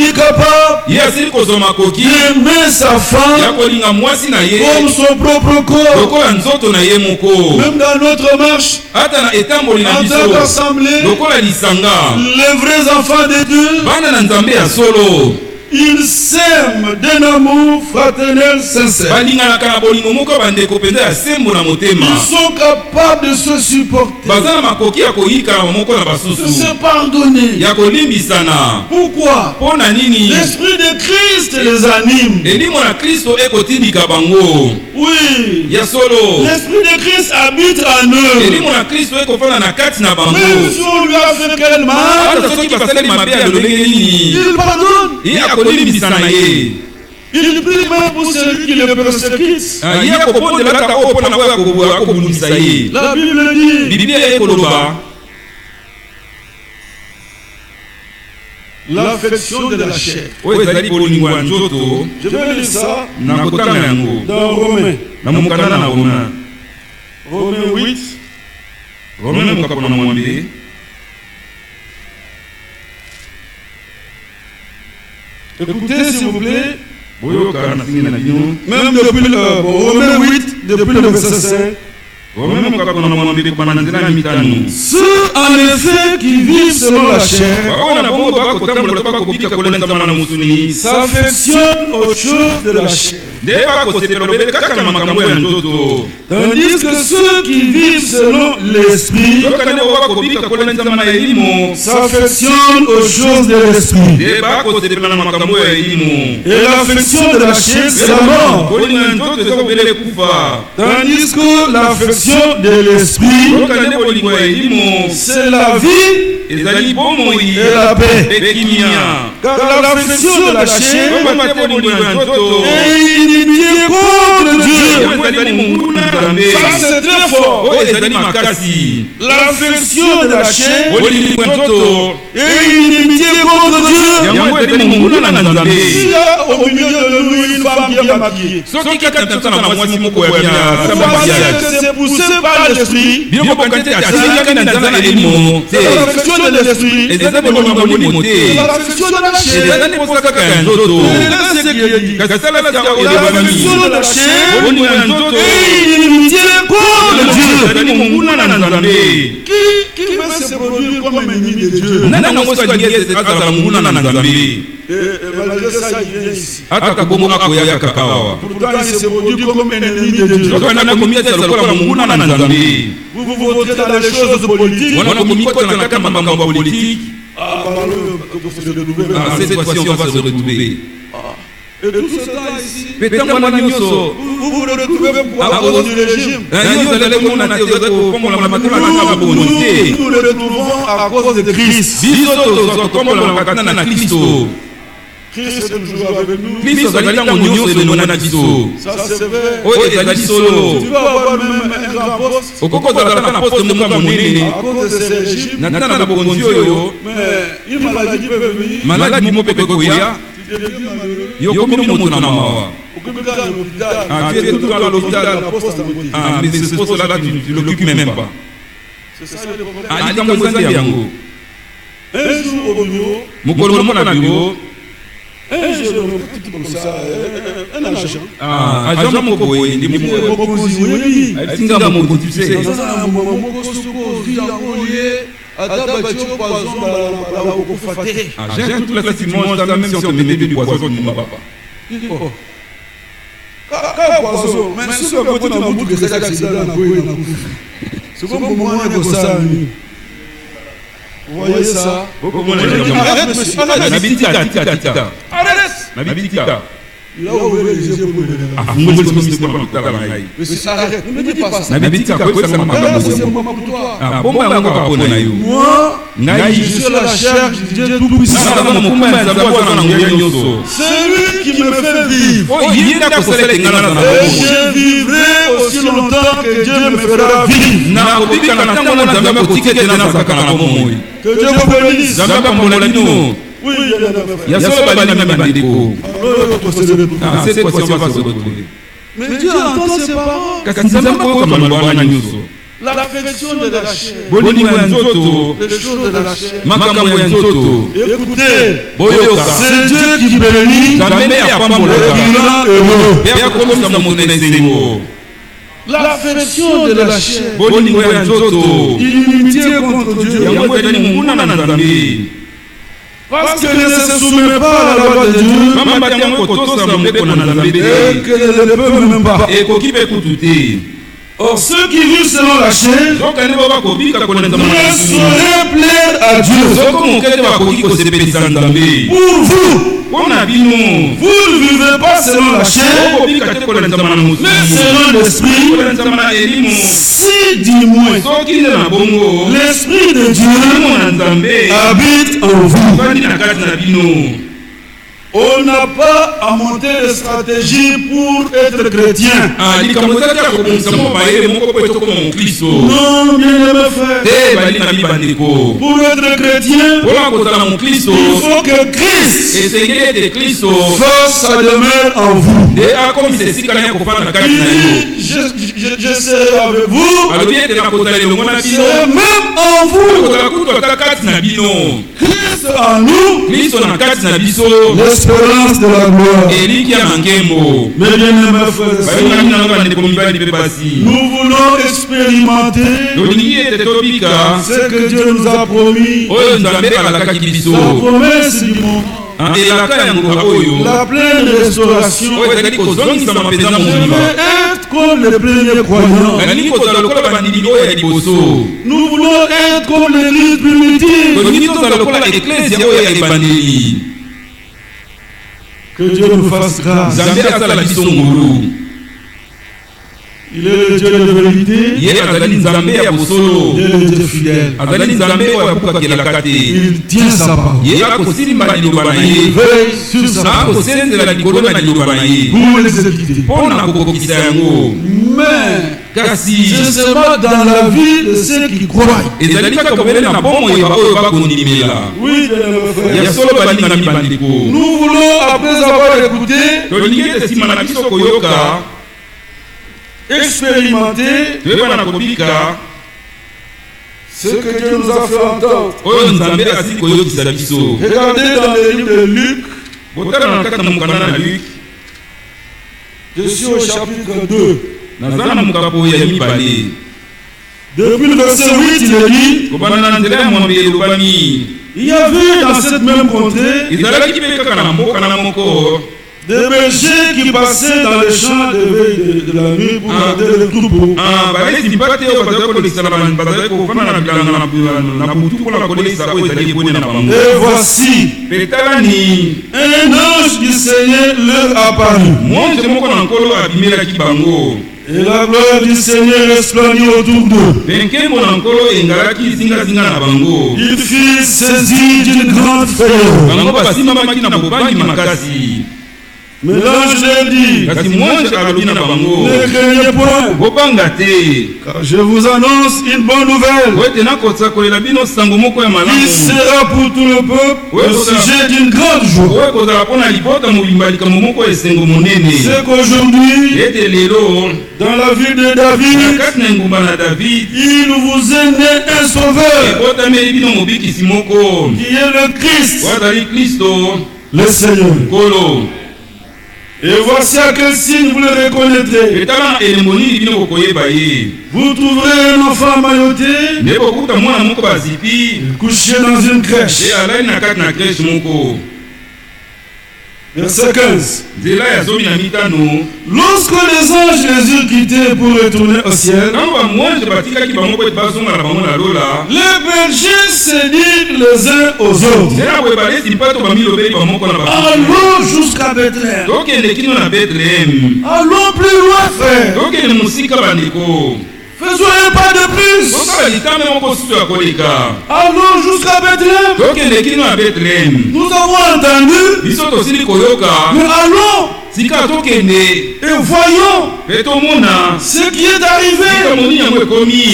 est capable d'aimer sa femme comme son propre corps. Même dans notre marche, en tant qu'assemblée, les vrais enfants de Dieu, ils s'aiment d'un amour fraternel sincère. Ils sont capables de se supporter, de se pardonner. Pourquoi? L'Esprit de Christ les anime. Oui. L'Esprit de Christ habite en eux. Et mon Christ est conforme à la carte na bango. Même si on lui a fait quel mal, il pardonne. Il prie même pour celui qui le persécute. La Bible dit l'affection de la chair. Je vais lire ça dans Romains. Romains 8. Écoutez s'il vous plaît. Même depuis Romains 8, depuis le verset 5. Ceux en effet qui vivent selon la chair s'affectionnent aux choses de la chair. Tandis que ceux qui vivent selon l'esprit s'affectionnent aux choses de l'esprit. Et l'affection de la chair, c'est la mort. Tandis que l'affection de l'esprit, c'est la vie et la paix. Car l'affection de la chair est inimitié contre Dieu. Ça c'est très fort. L'affection de la chair est inimitié contre Dieu. S'il y a au milieu de nous une femme bien maquillée, c'est poussé par l'esprit. C'est l'affection de l'esprit. C'est l'affection de la chair. L'affection de la chair est inimitié contre Dieu. Qui veut se produire comme un ennemi de Dieu? Et malgré ça, il vient ici. Pourtant, il se produit comme un ennemi de Dieu. Vous votez dans les choses politiques. Cette fois-ci, on va se retrouver. Et tout ce temps ici, vous vous retrouvez à cause du régime. Nous nous retrouvons à cause de Christ. Christ est toujours avec nous. Ça c'est vrai. Tu vas avoir même un grand poste à cause de ces régimes. Mais une maladie peut venir. Tu l'occupes même pas. C'est ça le problème. Un jour au bureau, un jour comme ça, un agent. Agent Mokoé, il vous voyez ça? Arrête, monsieur. Arrête. Il a ouvert les yeux pour le monsieur, arrête. Ne me dis pas ça. C'est le moment pour toi. Moi, je suis la chair du Dieu Tout-Puissant. C'est lui qui me fait vivre. Et je vivrai aussi longtemps que Dieu me fera vivre. Que Dieu vous bénisse. Oui, il y a cette fois-ci on va se retrouver. Mais Dieu entend ses paroles. L'affection de la chair. Les choses de la chair. Écoutez, c'est Dieu qui bénit. L'affection de la chair. Inimitié contre Dieu. Parce qu'elle ne se soumet pas à la loi de Dieu. Et qu'elle ne le peut même pas. Or, ceux qui vivent selon la chair ne sauraient plaire à Dieu. Pour vous, vous ne vivez pas selon la chair, mais selon l'esprit. Si du moins l'esprit de Dieu habite en vous. On n'a pas à monter de stratégie pour être chrétien. Non, bien-aimé frère. Pour être chrétien, il faut que Christ fasse sa demeure en vous. Je serai avec vous. C'est même en vous. Christ en nous. L'espérance de la gloire. Mais bien aimés frères et sœurs, nous voulons expérimenter ce que Dieu nous a promis. Sa promesse du monde. La pleine restauration. Nous voulons être comme les premiers croyants. Nous voulons être comme l'église primitive. Que Dieu nous fasse grâce. Il est le Dieu de vérité. Il est le Dieu fidèle. Il tient sa parole. Il veille sur sa parole pour l'exécuter. Mais ce sera dans la vie de ceux qui croient. Oui, nous voulons, après avoir écouté, expérimenter ce que Dieu nous a fait entendre. Regardez dans le livre de Luc. Je suis au chapitre 2. Depuis le verset 8, il est dit: il y avait dans cette même contrée des bergers qui passaient dans les champs de veille de la nuit pour garder les troupeaux. Et voici, un ange du Seigneur leur apparut. Et la gloire du Seigneur resplendit autour d'eux. Il fut saisi d'une grande frayeur. Mais l'ange leur dit: ne craignez point, car je vous annonce une bonne nouvelle qui sera pour tout le peuple au sujet d'une grande joie. C'est qu'aujourd'hui, dans la ville de David, il vous est né un sauveur qui est le Christ, le Seigneur. Et voici à quel signe vous le reconnaîtrez. Vous trouverez un enfant mailloté, couché dans une crèche. Verset 15. Lorsque les anges les eurent quittés pour retourner au ciel, les bergers se dirent les uns aux autres: allons jusqu'à Bethléem. Allons plus loin, frère. Faisons un pas de plus. Allons jusqu'à Bethléem. Nous avons entendu. Mais allons et voyons ce qui est arrivé.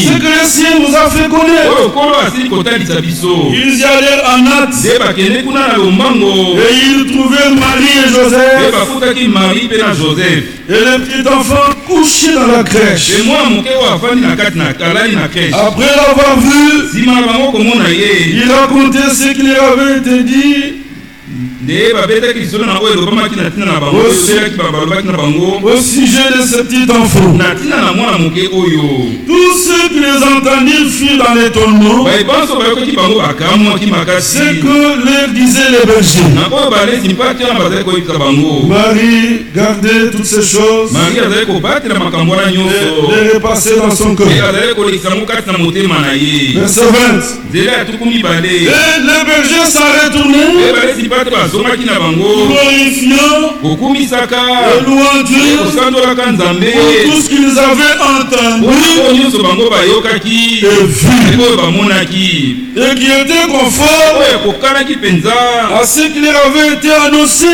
Ce que le ciel nous a fait connaître. Ils y allèrent en hâte. Et ils trouvèrent Marie et Joseph. Et le petit enfant couché dans la crèche. Après l'avoir vu, il racontait ce qui lui avait été dit au sujet de ce petit enfant. Tous ceux qui les entendirent furent dans l'étonnement. C'est que leur disaient les bergers. Marie gardait toutes ces choses. Les repasser dans son cœur. Verset 20. Et les bergers s'en retournaient, glorifiant et louant Dieu pour tout ce qu'ils avaient entendu et qui était conforme à ce qui leur avait été annoncé.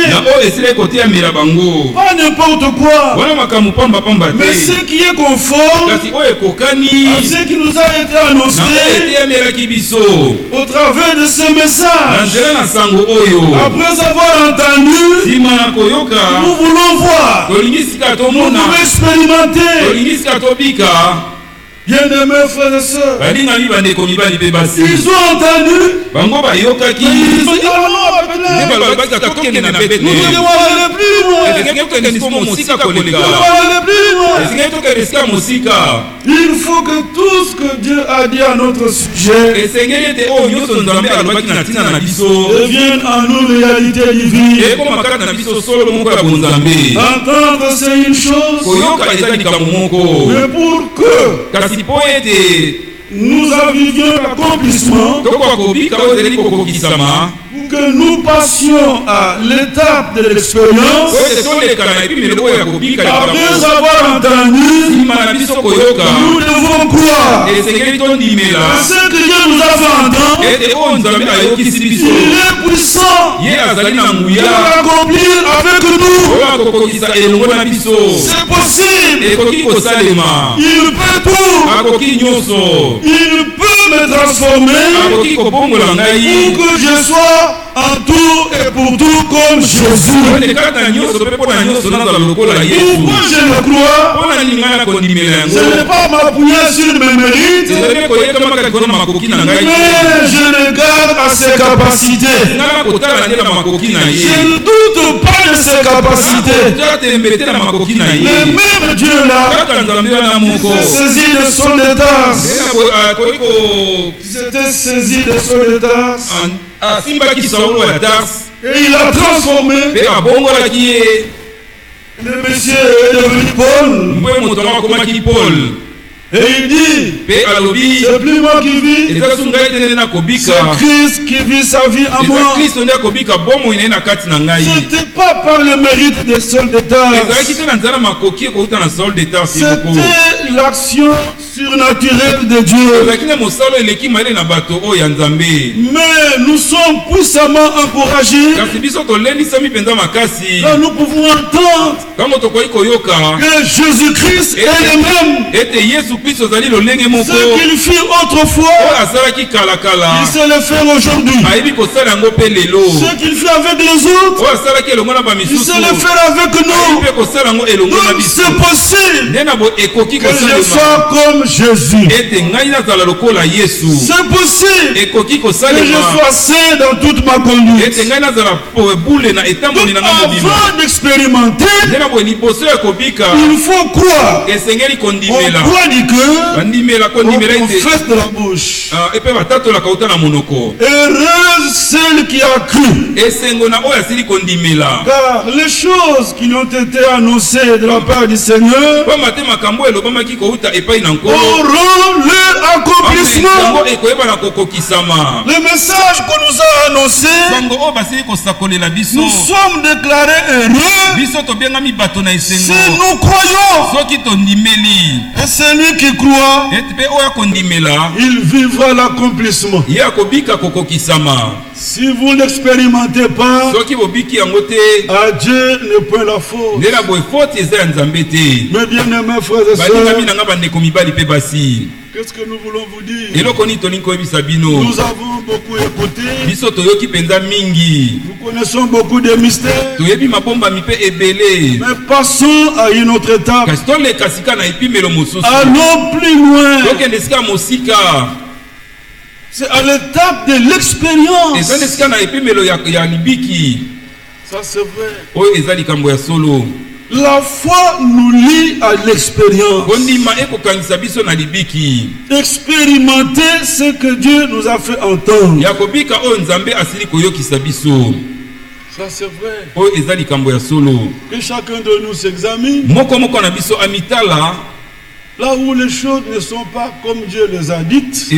Pas n'importe quoi, mais ce qui est conforme à ce qui nous a été annoncé au travers de ce message. Après avoir entendu, nous voulons voir, nous voulons expérimenter. Bien-aimés frères et sœurs, ils ont entendu, ils ont dit, il faut que tout ce que Dieu a dit à notre sujet devienne en nous réalité divine. Entendre c'est une chose, mais pour que nous avions l'accomplissement, que nous passions à l'étape de l'expérience. Après avoir entendu, nous devons croire. Ce que Dieu nous a fait entendre, il est puissant de l'accomplir avec nous. C'est possible. Il peut tout. Il peut me transformer pour que je sois en tout et pour tout comme Jésus. Pourquoi je le crois? Ce n'est pas m'appuyer sur mes mérites, mais je regarde à ses capacités. Je ne doute pas de ses capacités. Le même Dieu là s'est saisi de son état. S'était saisi de son état. Et il a transformé. Le monsieur est devenu Paul. Et il dit, c'est plus moi qui vis, c'est Christ qui vit sa vie en moi. Ce n'était pas par le mérite des soldats, c'était l'action surnaturelle de Dieu. Mais nous sommes puissamment encouragés. Là, nous pouvons entendre que Jésus-Christ est le même. Ce qu'il fit autrefois, il sait le faire aujourd'hui. Ce qu'il fait avec les autres, il sait le faire avec nous. Donc c'est possible que je sois comme Jésus. C'est possible que je sois saint dans toute ma conduite. Donc avant d'expérimenter, il faut croire. On croit que on confesse de la bouche. Heureuse celle qui a cru. Car les choses qui ont été annoncées de la part du Seigneur auront leur accomplissement. Le message qu'on nous a annoncé, nous sommes déclarés heureux si nous croyons. Et celui qui croit, il vivra l'accomplissement. Si vous n'expérimentez pas, à Dieu ne peut la faute. Mais bien aimés frères et sœurs, qu'est-ce que nous voulons vous dire? Nous avons beaucoup écouté. Nous connaissons beaucoup de mystères. Mais passons à une autre étape. Allons plus loin. C'est à l'étape de l'expérience. Ça c'est vrai. La foi nous lie à l'expérience. Expérimenter ce que Dieu nous a fait entendre. Ça c'est vrai. Que chacun de nous s'examine. Là où les choses ne sont pas comme Dieu les a dites,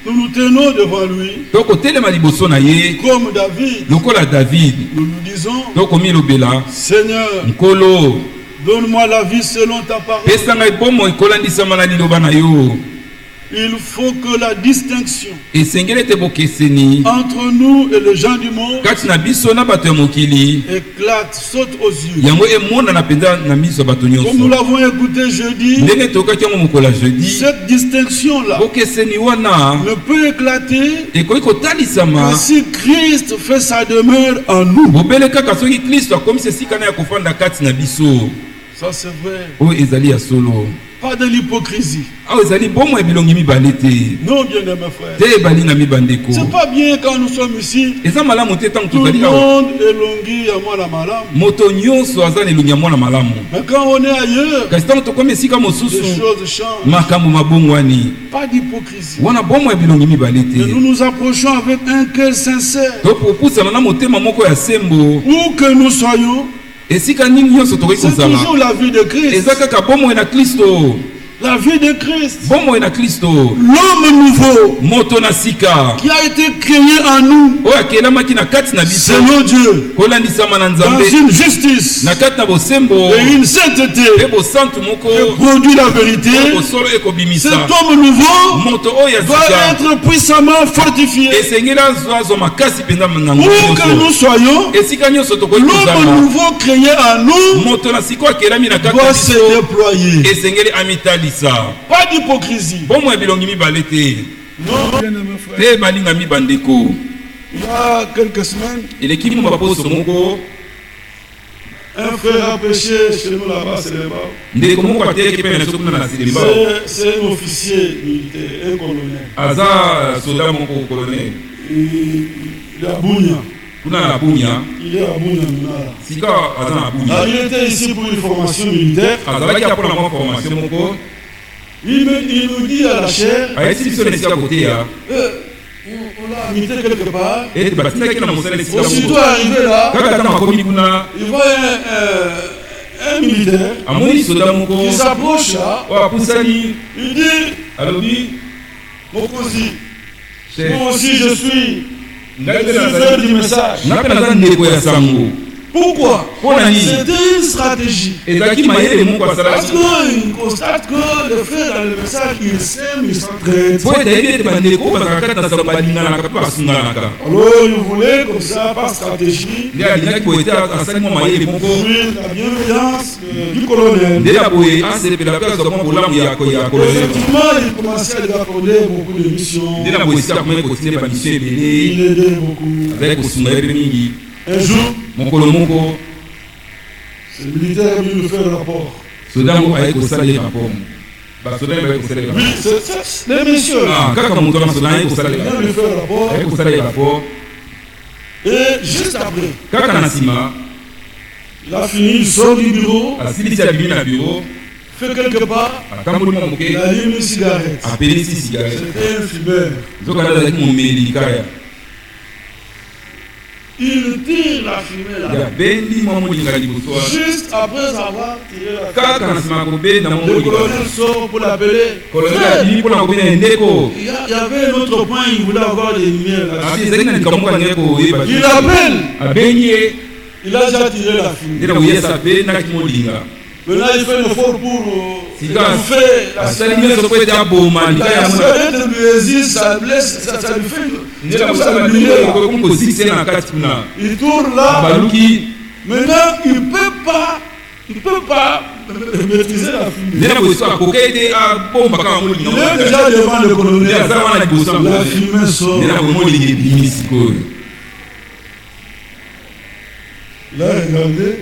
nous nous tenons devant lui. Comme David, nous nous disons, Seigneur, donne-moi la vie selon ta parole. Il faut que la distinction entre nous et les gens du monde éclate, saute aux yeux. Comme nous l'avons écouté jeudi, cette distinction-là ne peut éclater que si Christ fait sa demeure en nous. Ça c'est vrai. Pas de l'hypocrisie. Non, bien aimé frère. C'est pas bien quand nous sommes ici. Tout le monde est longi à moi la malam. Mais quand on est ailleurs, les choses changent. Pas d'hypocrisie. Et nous nous approchons avec un cœur sincère. Où que nous soyons, c'est toujours la vie de Christ. La vie de Christ. L'homme nouveau qui a été créé en nous selon Dieu dans une justice et une sainteté qui produit la vérité. Cet homme nouveau doit être puissamment fortifié. Où que nous soyons, l'homme nouveau créé en nous doit se déployer. Pas d'hypocrisie. Non, bien aimé frère. Il y a quelques semaines, un frère a prêché chez nous là-bas, c'est un officier militaire, un colonel. Il est à Bounia. Il était ici pour une formation militaire. Il nous dit à la chair, on l'a invité quelque part. Aussitôt arrivé là, il voit un militaire qui s'approche là. Il dit, Mokosi, moi aussi je suis faiseur du message. Pourquoi? C'était une stratégie. Parce qu'il constate que le frère dans le message, il s'aime, il s'entraide. Alors il voulait comme ça, par stratégie, la bienveillance du colonel. Effectivement, il commençait à lui accorder beaucoup de missions. Il aidait beaucoup. Un jour, ce militaire est venu nous faire le rapport. Oui, c'est les messieurs là. Il vient nous faire le rapport. Et juste après, il a fini, il sort du bureau, fait quelque part, il a allumé une cigarette. C'était un fumeur. Il tire la fumée là. Juste après avoir tiré la fumée, le colonel sort pour l'appeler. Il y avait un autre point, il voulait avoir des lumières là. Il appelle. Il a déjà tiré la fumée. Maintenant il fait l'effort pour faire la lumière. Ça blesse, ça lui fait. Il tourne là. Maintenant il ne peut pas maîtriser la fumée. Il est déjà devant le colonel. La fumée sort. Là, regardez,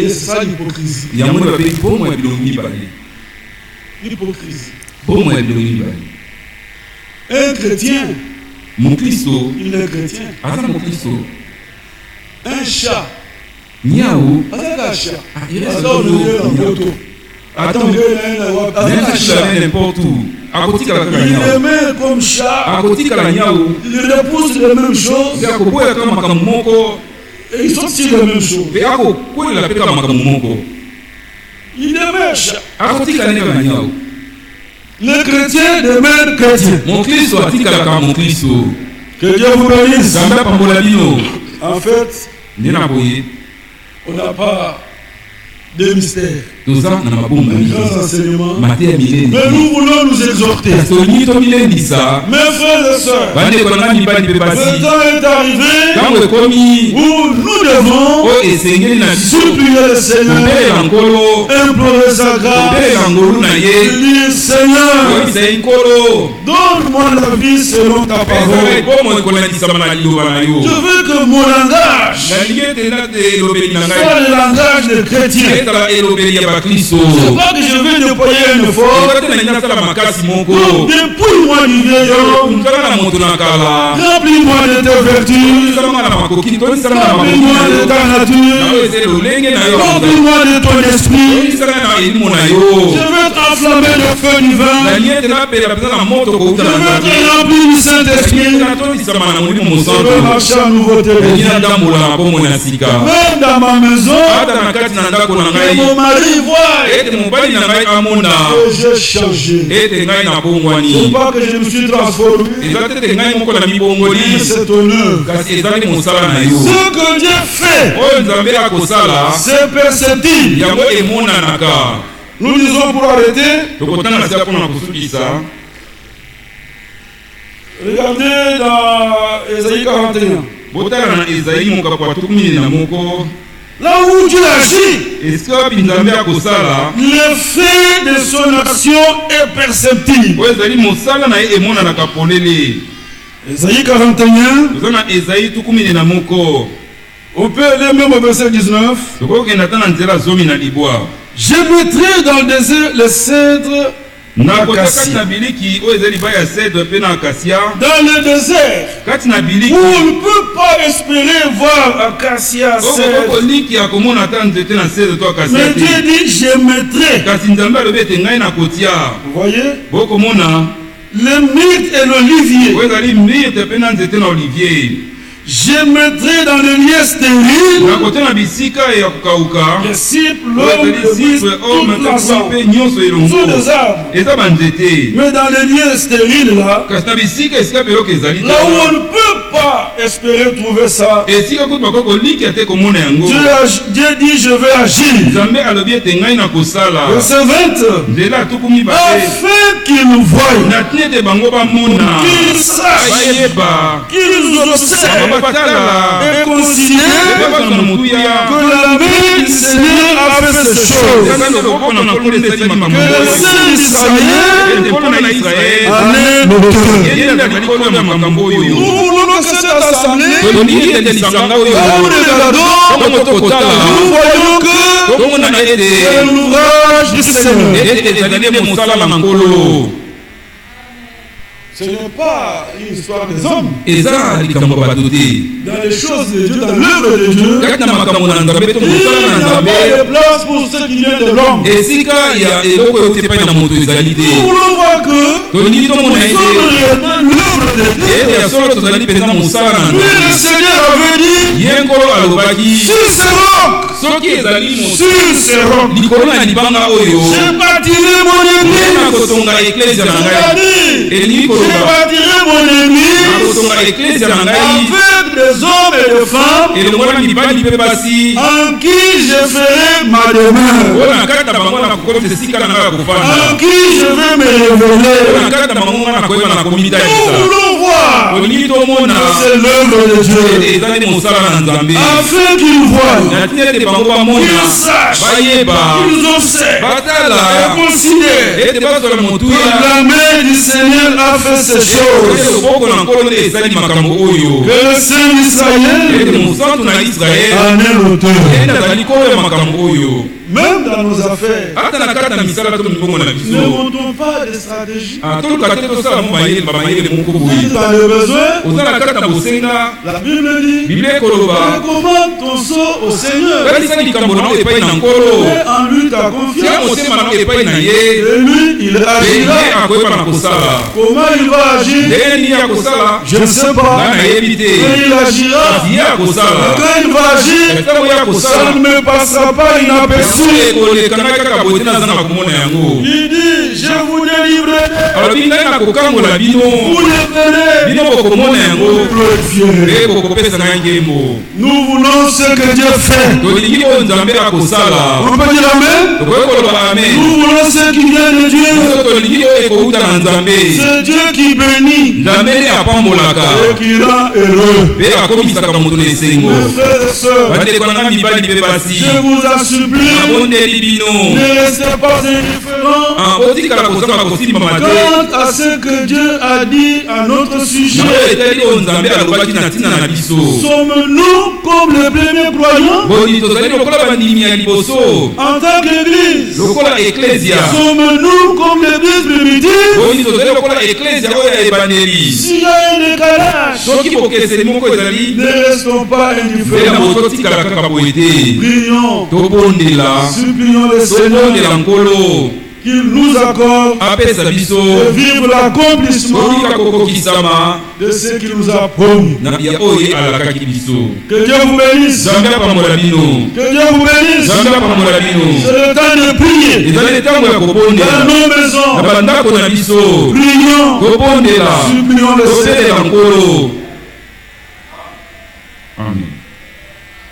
c'est ça l'hypocrisie. L'hypocrisie. Un chrétien, mon Christo, il est chrétien. mon Christo. Un chat. Niaou. Un chat. Attends, n'importe où. Il aimait comme chat. Il repousse les mêmes choses. Et ils sont aussi les mêmes choses. Il aimait chat. Les chrétiens demeurent chrétiens. Mon Christ, mon Christ. Que Dieu vous bénisse. En fait, on n'a pas de mystère. Un grand enseignement. Mais nous voulons nous exhorter. Mes frères et sœurs, le temps est arrivé où nous devons supplier le Seigneur, implorer sa grâce, dire Seigneur, donne-moi la vie selon ta parole. Je veux que mon langage soit le langage des chrétiens. C'est pas que je vais déployer un effort. Dépouille-moi du vieillard. Remplis-moi de tes vertus. Remplis-moi de ta nature. Remplis-moi de ton esprit. Je veux t'enflammer le feu du vin. Je veux te remplir du Saint-Esprit. Je veux marcher en nouveauté. Même dans ma maison, que mon mari voit que j'ai changé. C'est pas que je me suis transformé. C'est ton œuvre. Ce que Dieu fait, c'est perceptible. Nous disons pour arrêter. Regardez dans Ésaïe 41. Là où Dieu agit, l'effet de son action est perceptible. Ésaïe 41. On peut aller même au verset 19. Je mettrai dans le désert le cèdre. Dans le désert, où on ne peut pas espérer voir acacia cèdre. Mais Dieu dit, je mettrai. Vous voyez? Le myrte et l'olivier. Je mettrai dans le lieu stérile les cibles, l'homme, le bisque, tout l'ensemble. Tous les arbres. Mais dans le lieu stérile là, là où on ne peut pas espérer trouver ça, Dieu dit je vais agir. Verset 20. Afin qu'ils nous voient, qu'ils sachent, qu'ils observent et considère que la main du Seigneur a fait ces choses. Que le Saint d'Israël en est l'auteur. Nous voulons que cette assemblée, nous voyons que c'est l'ouvrage du Seigneur. Ce n'est pas une histoire des hommes. Dans les choses de Dieu, dans l'œuvre de Dieu, il n'y a pas de place pour ce qui vient de l'homme. Nous voulons voir que nous sommes réellement l'œuvre de Dieu. Puis le Seigneur avait dit, sur ce roc, j'ai bâtirai mon église. J'ai bâtirai mon église avec des hommes et des femmes en qui je ferai ma demeure, en qui je vais me révéler. Nous voulons voir que c'est l'œuvre de Dieu, afin qu'ils voient, qu'ils sachent, qu'ils observent et considèrent que la main du Seigneur a fait ces choses, que le Saint d'Israël en est l'auteur. Même dans nos affaires, nous ne montons pas de stratégie. Dans le besoin, la Bible dit, recommande ton sort au Seigneur. Et en lui ta confiance. Et lui, il agira. Comment il va agir? Je ne sais pas. Mais il agira. Et quand il va agir, ça ne me passera pas inaperçu. Il dit, je vous délivrerai. Vous les verrez. Nous voulons ce que Dieu fait. On peut dire amen. Nous voulons ce qui vient de Dieu. C'est Dieu qui bénit et qui rend heureux. Mes frères et sœurs, je vous en supplie, ne restez pas indifférents quant à ce que Dieu a dit à notre sujet. Sommes-nous comme les premiers croyants en tant qu'Église? Sommes-nous comme l'Église primitive? S'il y a un décalage, ne restons pas indifférents. Prions, supplions le Seigneur qu'il nous accorde de vivre l'accomplissement de ce qu'il nous a promis. Que Dieu vous bénisse. Que Dieu vous bénisse. C'est le temps de prier. Dans nos maisons, prions, supplions le Seigneur. Amen.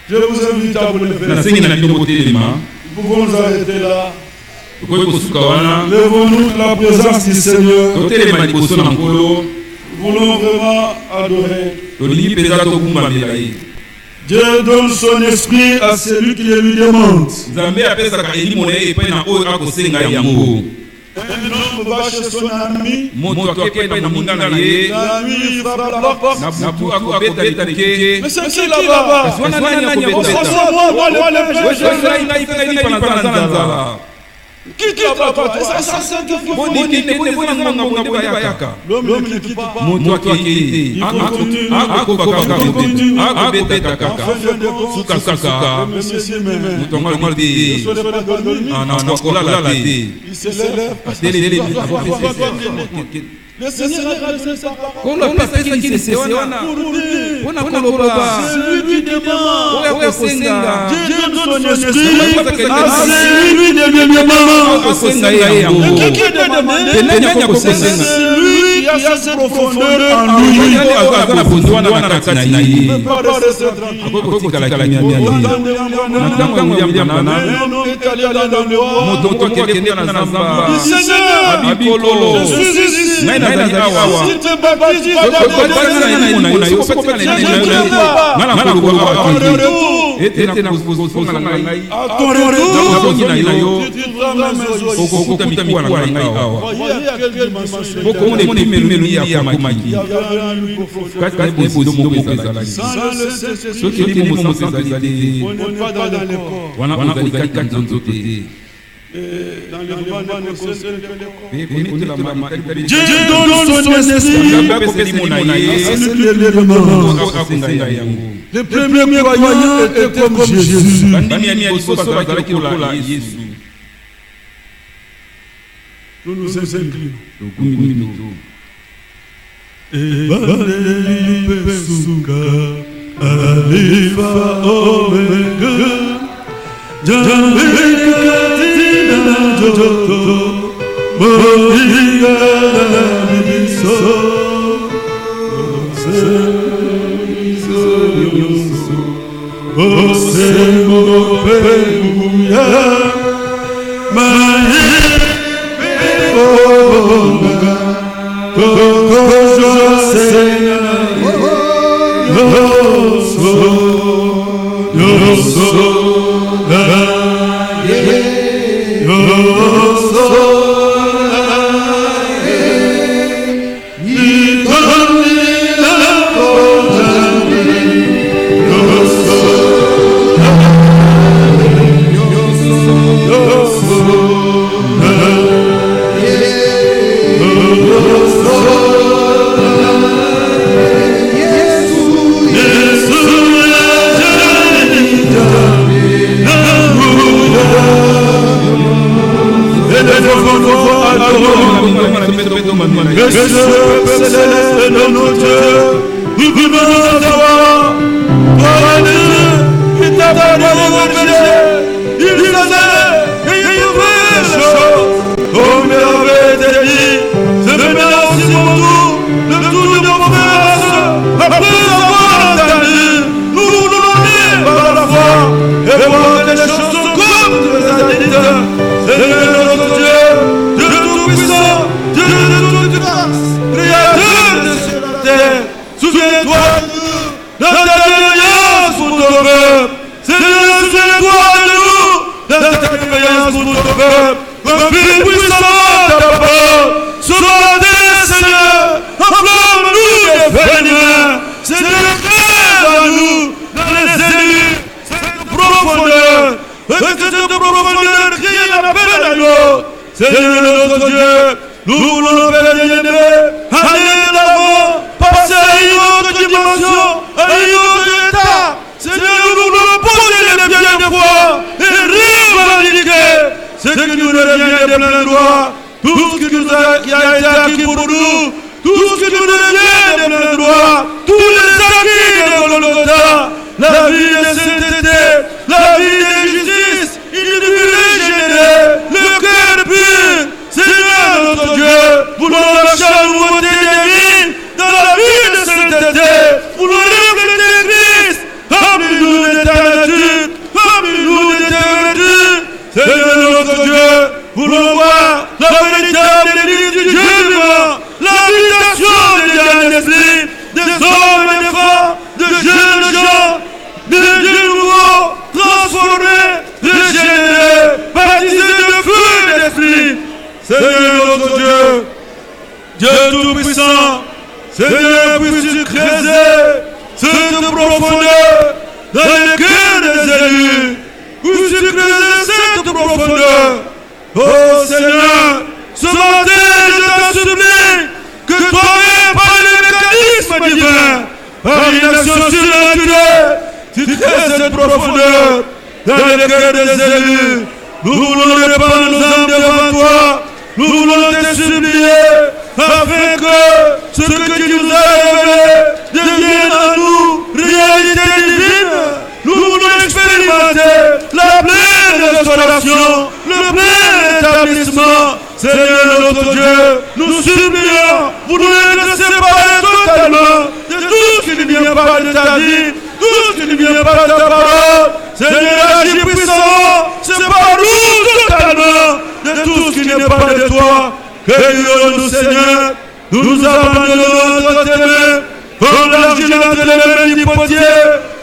Je vous invite à vous lever. Nous pouvons nous arrêter là. Levons-nous de la présence du Seigneur. Nous voulons vraiment adorer. Dieu donne son esprit à celui qui le lui demande. Un homme va chez son ami. L'ami frappe la porte. Mais c'est qui là-bas? Qui là-bas? L'homme ne quitte pas. Le Seigneur a donné sa parole. C'est lui qui demande. Dieu donne son esprit à celui de demande. Qui demande? C'est lui qui a cette profondeur en lui. Dieu donne son esprit. Les premiers croyants étaient comme Jésus. Nous nous inclinons. Oh, céleste de notre Dieu, nous voulons savoir, toi Dieu, qui t'a donné le péché, il faisait et il ouvrait les choses, comme il avait été dit, c'est maintenant aussi mon tour, le tour de mon frère, après avoir entendu, nous voulons vivre par la foi, et voir que les choses sont comme tu les as dites, Seigneur notre Dieu, Dieu tout-puissant, Dieu de toute grâce, Créateur de ciel et de terre, souviens-toi de nous, de ta bienveillance pour ton peuple, Seigneur, souviens-toi de nous, de ta bienveillance pour ton peuple, remplis puissamment ta parole, ce matin, Seigneur, enflamme-nous des vénins, Seigneur, crée en nous, dans les élus, cette profondeur, et que cette profondeur crie l'appel à nous, Seigneur notre Dieu, nous voulons faire bien-aimé, aller de l'avant, passer à une autre dimension, à une autre état. Seigneur, nous voulons poser les pieds de foi et revendiquer ce qui nous revient de plein droit, tout ce qui a été acquis pour nous, tout ce qui nous revient de plein droit, tous les acquis de Golgotha, la vie de sainteté, la vie de justice, individu régénéré, le cœur pur. Seigneur notre Dieu, voulons lâcher la nouveauté des vies dans la vie de sainteté, voulons refléter Christ, remplis-nous de ta nature, remplis-nous de tes vertus. Seigneur notre Dieu, voulons voir la véritable église du Dieu vivant, l'habitation des gens d'esprit, des hommes et des femmes, de jeunes gens, des dieux nouveaux, transformés, régénérés, baptisés de feu et d'esprit. Seigneur notre Dieu, Dieu tout-puissant, Seigneur, puisses-tu creuser cette profondeur dans le cœur des élus, puisses-tu creuser cette profondeur. Oh Seigneur, ce matin je t'en supplie que toi-même par le mécanisme divin, par une action surnaturelle, tu creuses cette profondeur dans le cœur des élus. Nous voulons répandre nos âmes devant toi. Nous voulons te supplier afin que ce que tu nous as révélé devienne en nous réalité divine. Nous voulons expérimenter la pleine restauration, le plein établissement. Seigneur notre Dieu, nous supplions, vous nous laissez séparer totalement de tout ce qui ne vient pas de ta vie, tout ce qui ne vient pas de ta parole. Seigneur, agis puissant, sépare-nous totalement de tout ce qui n'est pas de toi. Cueillons-nous, Seigneur, nous nous abandonnons entre tes mains, comme l'argile entre les mains du potier.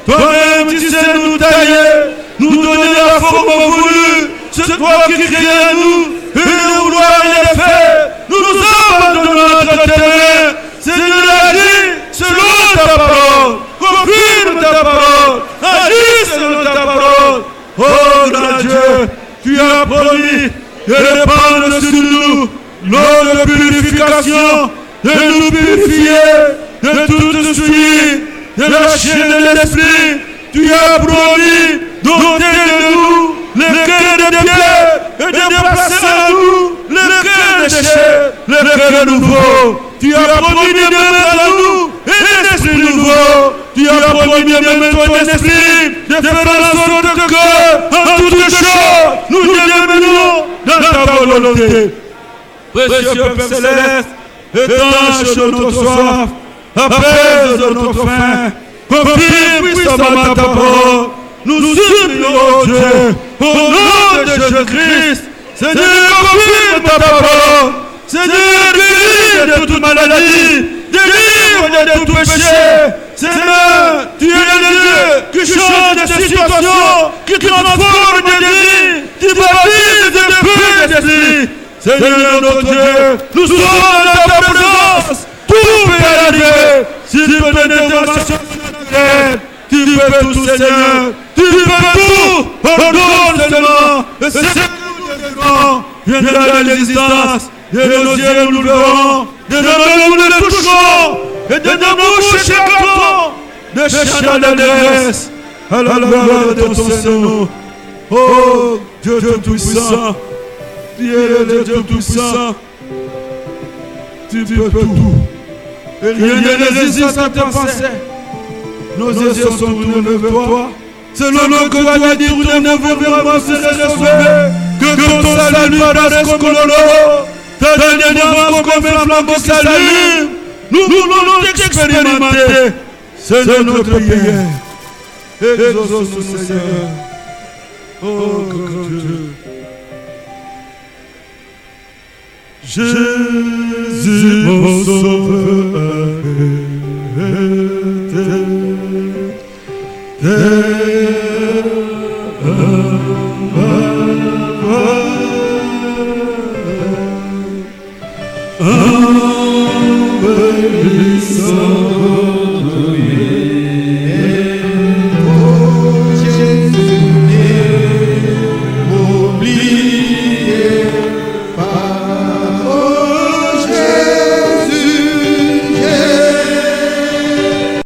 Toi-même, tu sais nous tailler, nous donner la forme voulue. C'est toi qui crées à nous, et le vouloir et les faits. Nous nous abandonnons entre tes mains. Seigneur, agis selon ta parole, confirme ta parole, agis selon ta parole. Oh, grand Dieu, tu as promis de répandre sur nous l'eau de purification, de nous purifier de toute souillure, de la chair de l'esprit. Tu as promis d'ôter de nous le cœur de pierre et de placer en nous le cœur de chair, le cœur nouveau. Tu as promis de mettre en nous un esprit nouveau. Tu as promis de mettre ton esprit, de faire en sorte que, en toutes choses, nous deviendrons dans ta volonté. Précieux Père Céleste, étanche de notre soif, apaise de notre faim, confie puissamment ta parole. Nous supplions Dieu, au nom de Jésus-Christ, Seigneur, confirme ta parole. Seigneur, guéris de toute maladie, délivre de tout péché. Seigneur, tu es le Dieu qui change des situations, qui transforme des vies, qui baptise de feu et d'esprit. Seigneur notre Dieu, nous sommes dans ta présence. Tout peut arriver. Si tu peux d'intervention naturelle, tu peux tout, Seigneur. Tu peux tout. Ordonne seulement. Et c'est nous viendra l'existence. De nos yeux nous le verrons. De nos mains nous le toucherons. Et de nos bouches éclateront. De chants d'allégresse à la gloire de ton Seigneur. Oh Dieu Tout-Puissant. Tu es le Dieu Tout-Puissant. tu peux tout. Et rien ne résiste à tes pensées. Nos yeux sont tournés vers toi. C'est le nom que tu as dit, ton neveu vraiment serait sauvé. Que ton salut paraisse comme l'eau. Ta dernière comme un flambeau qui s'allume. Nous voulons t'expérimenter. C'est notre prière. Exauce-nous, Seigneur. Oh, grand Dieu. Jésus, mon sauveur.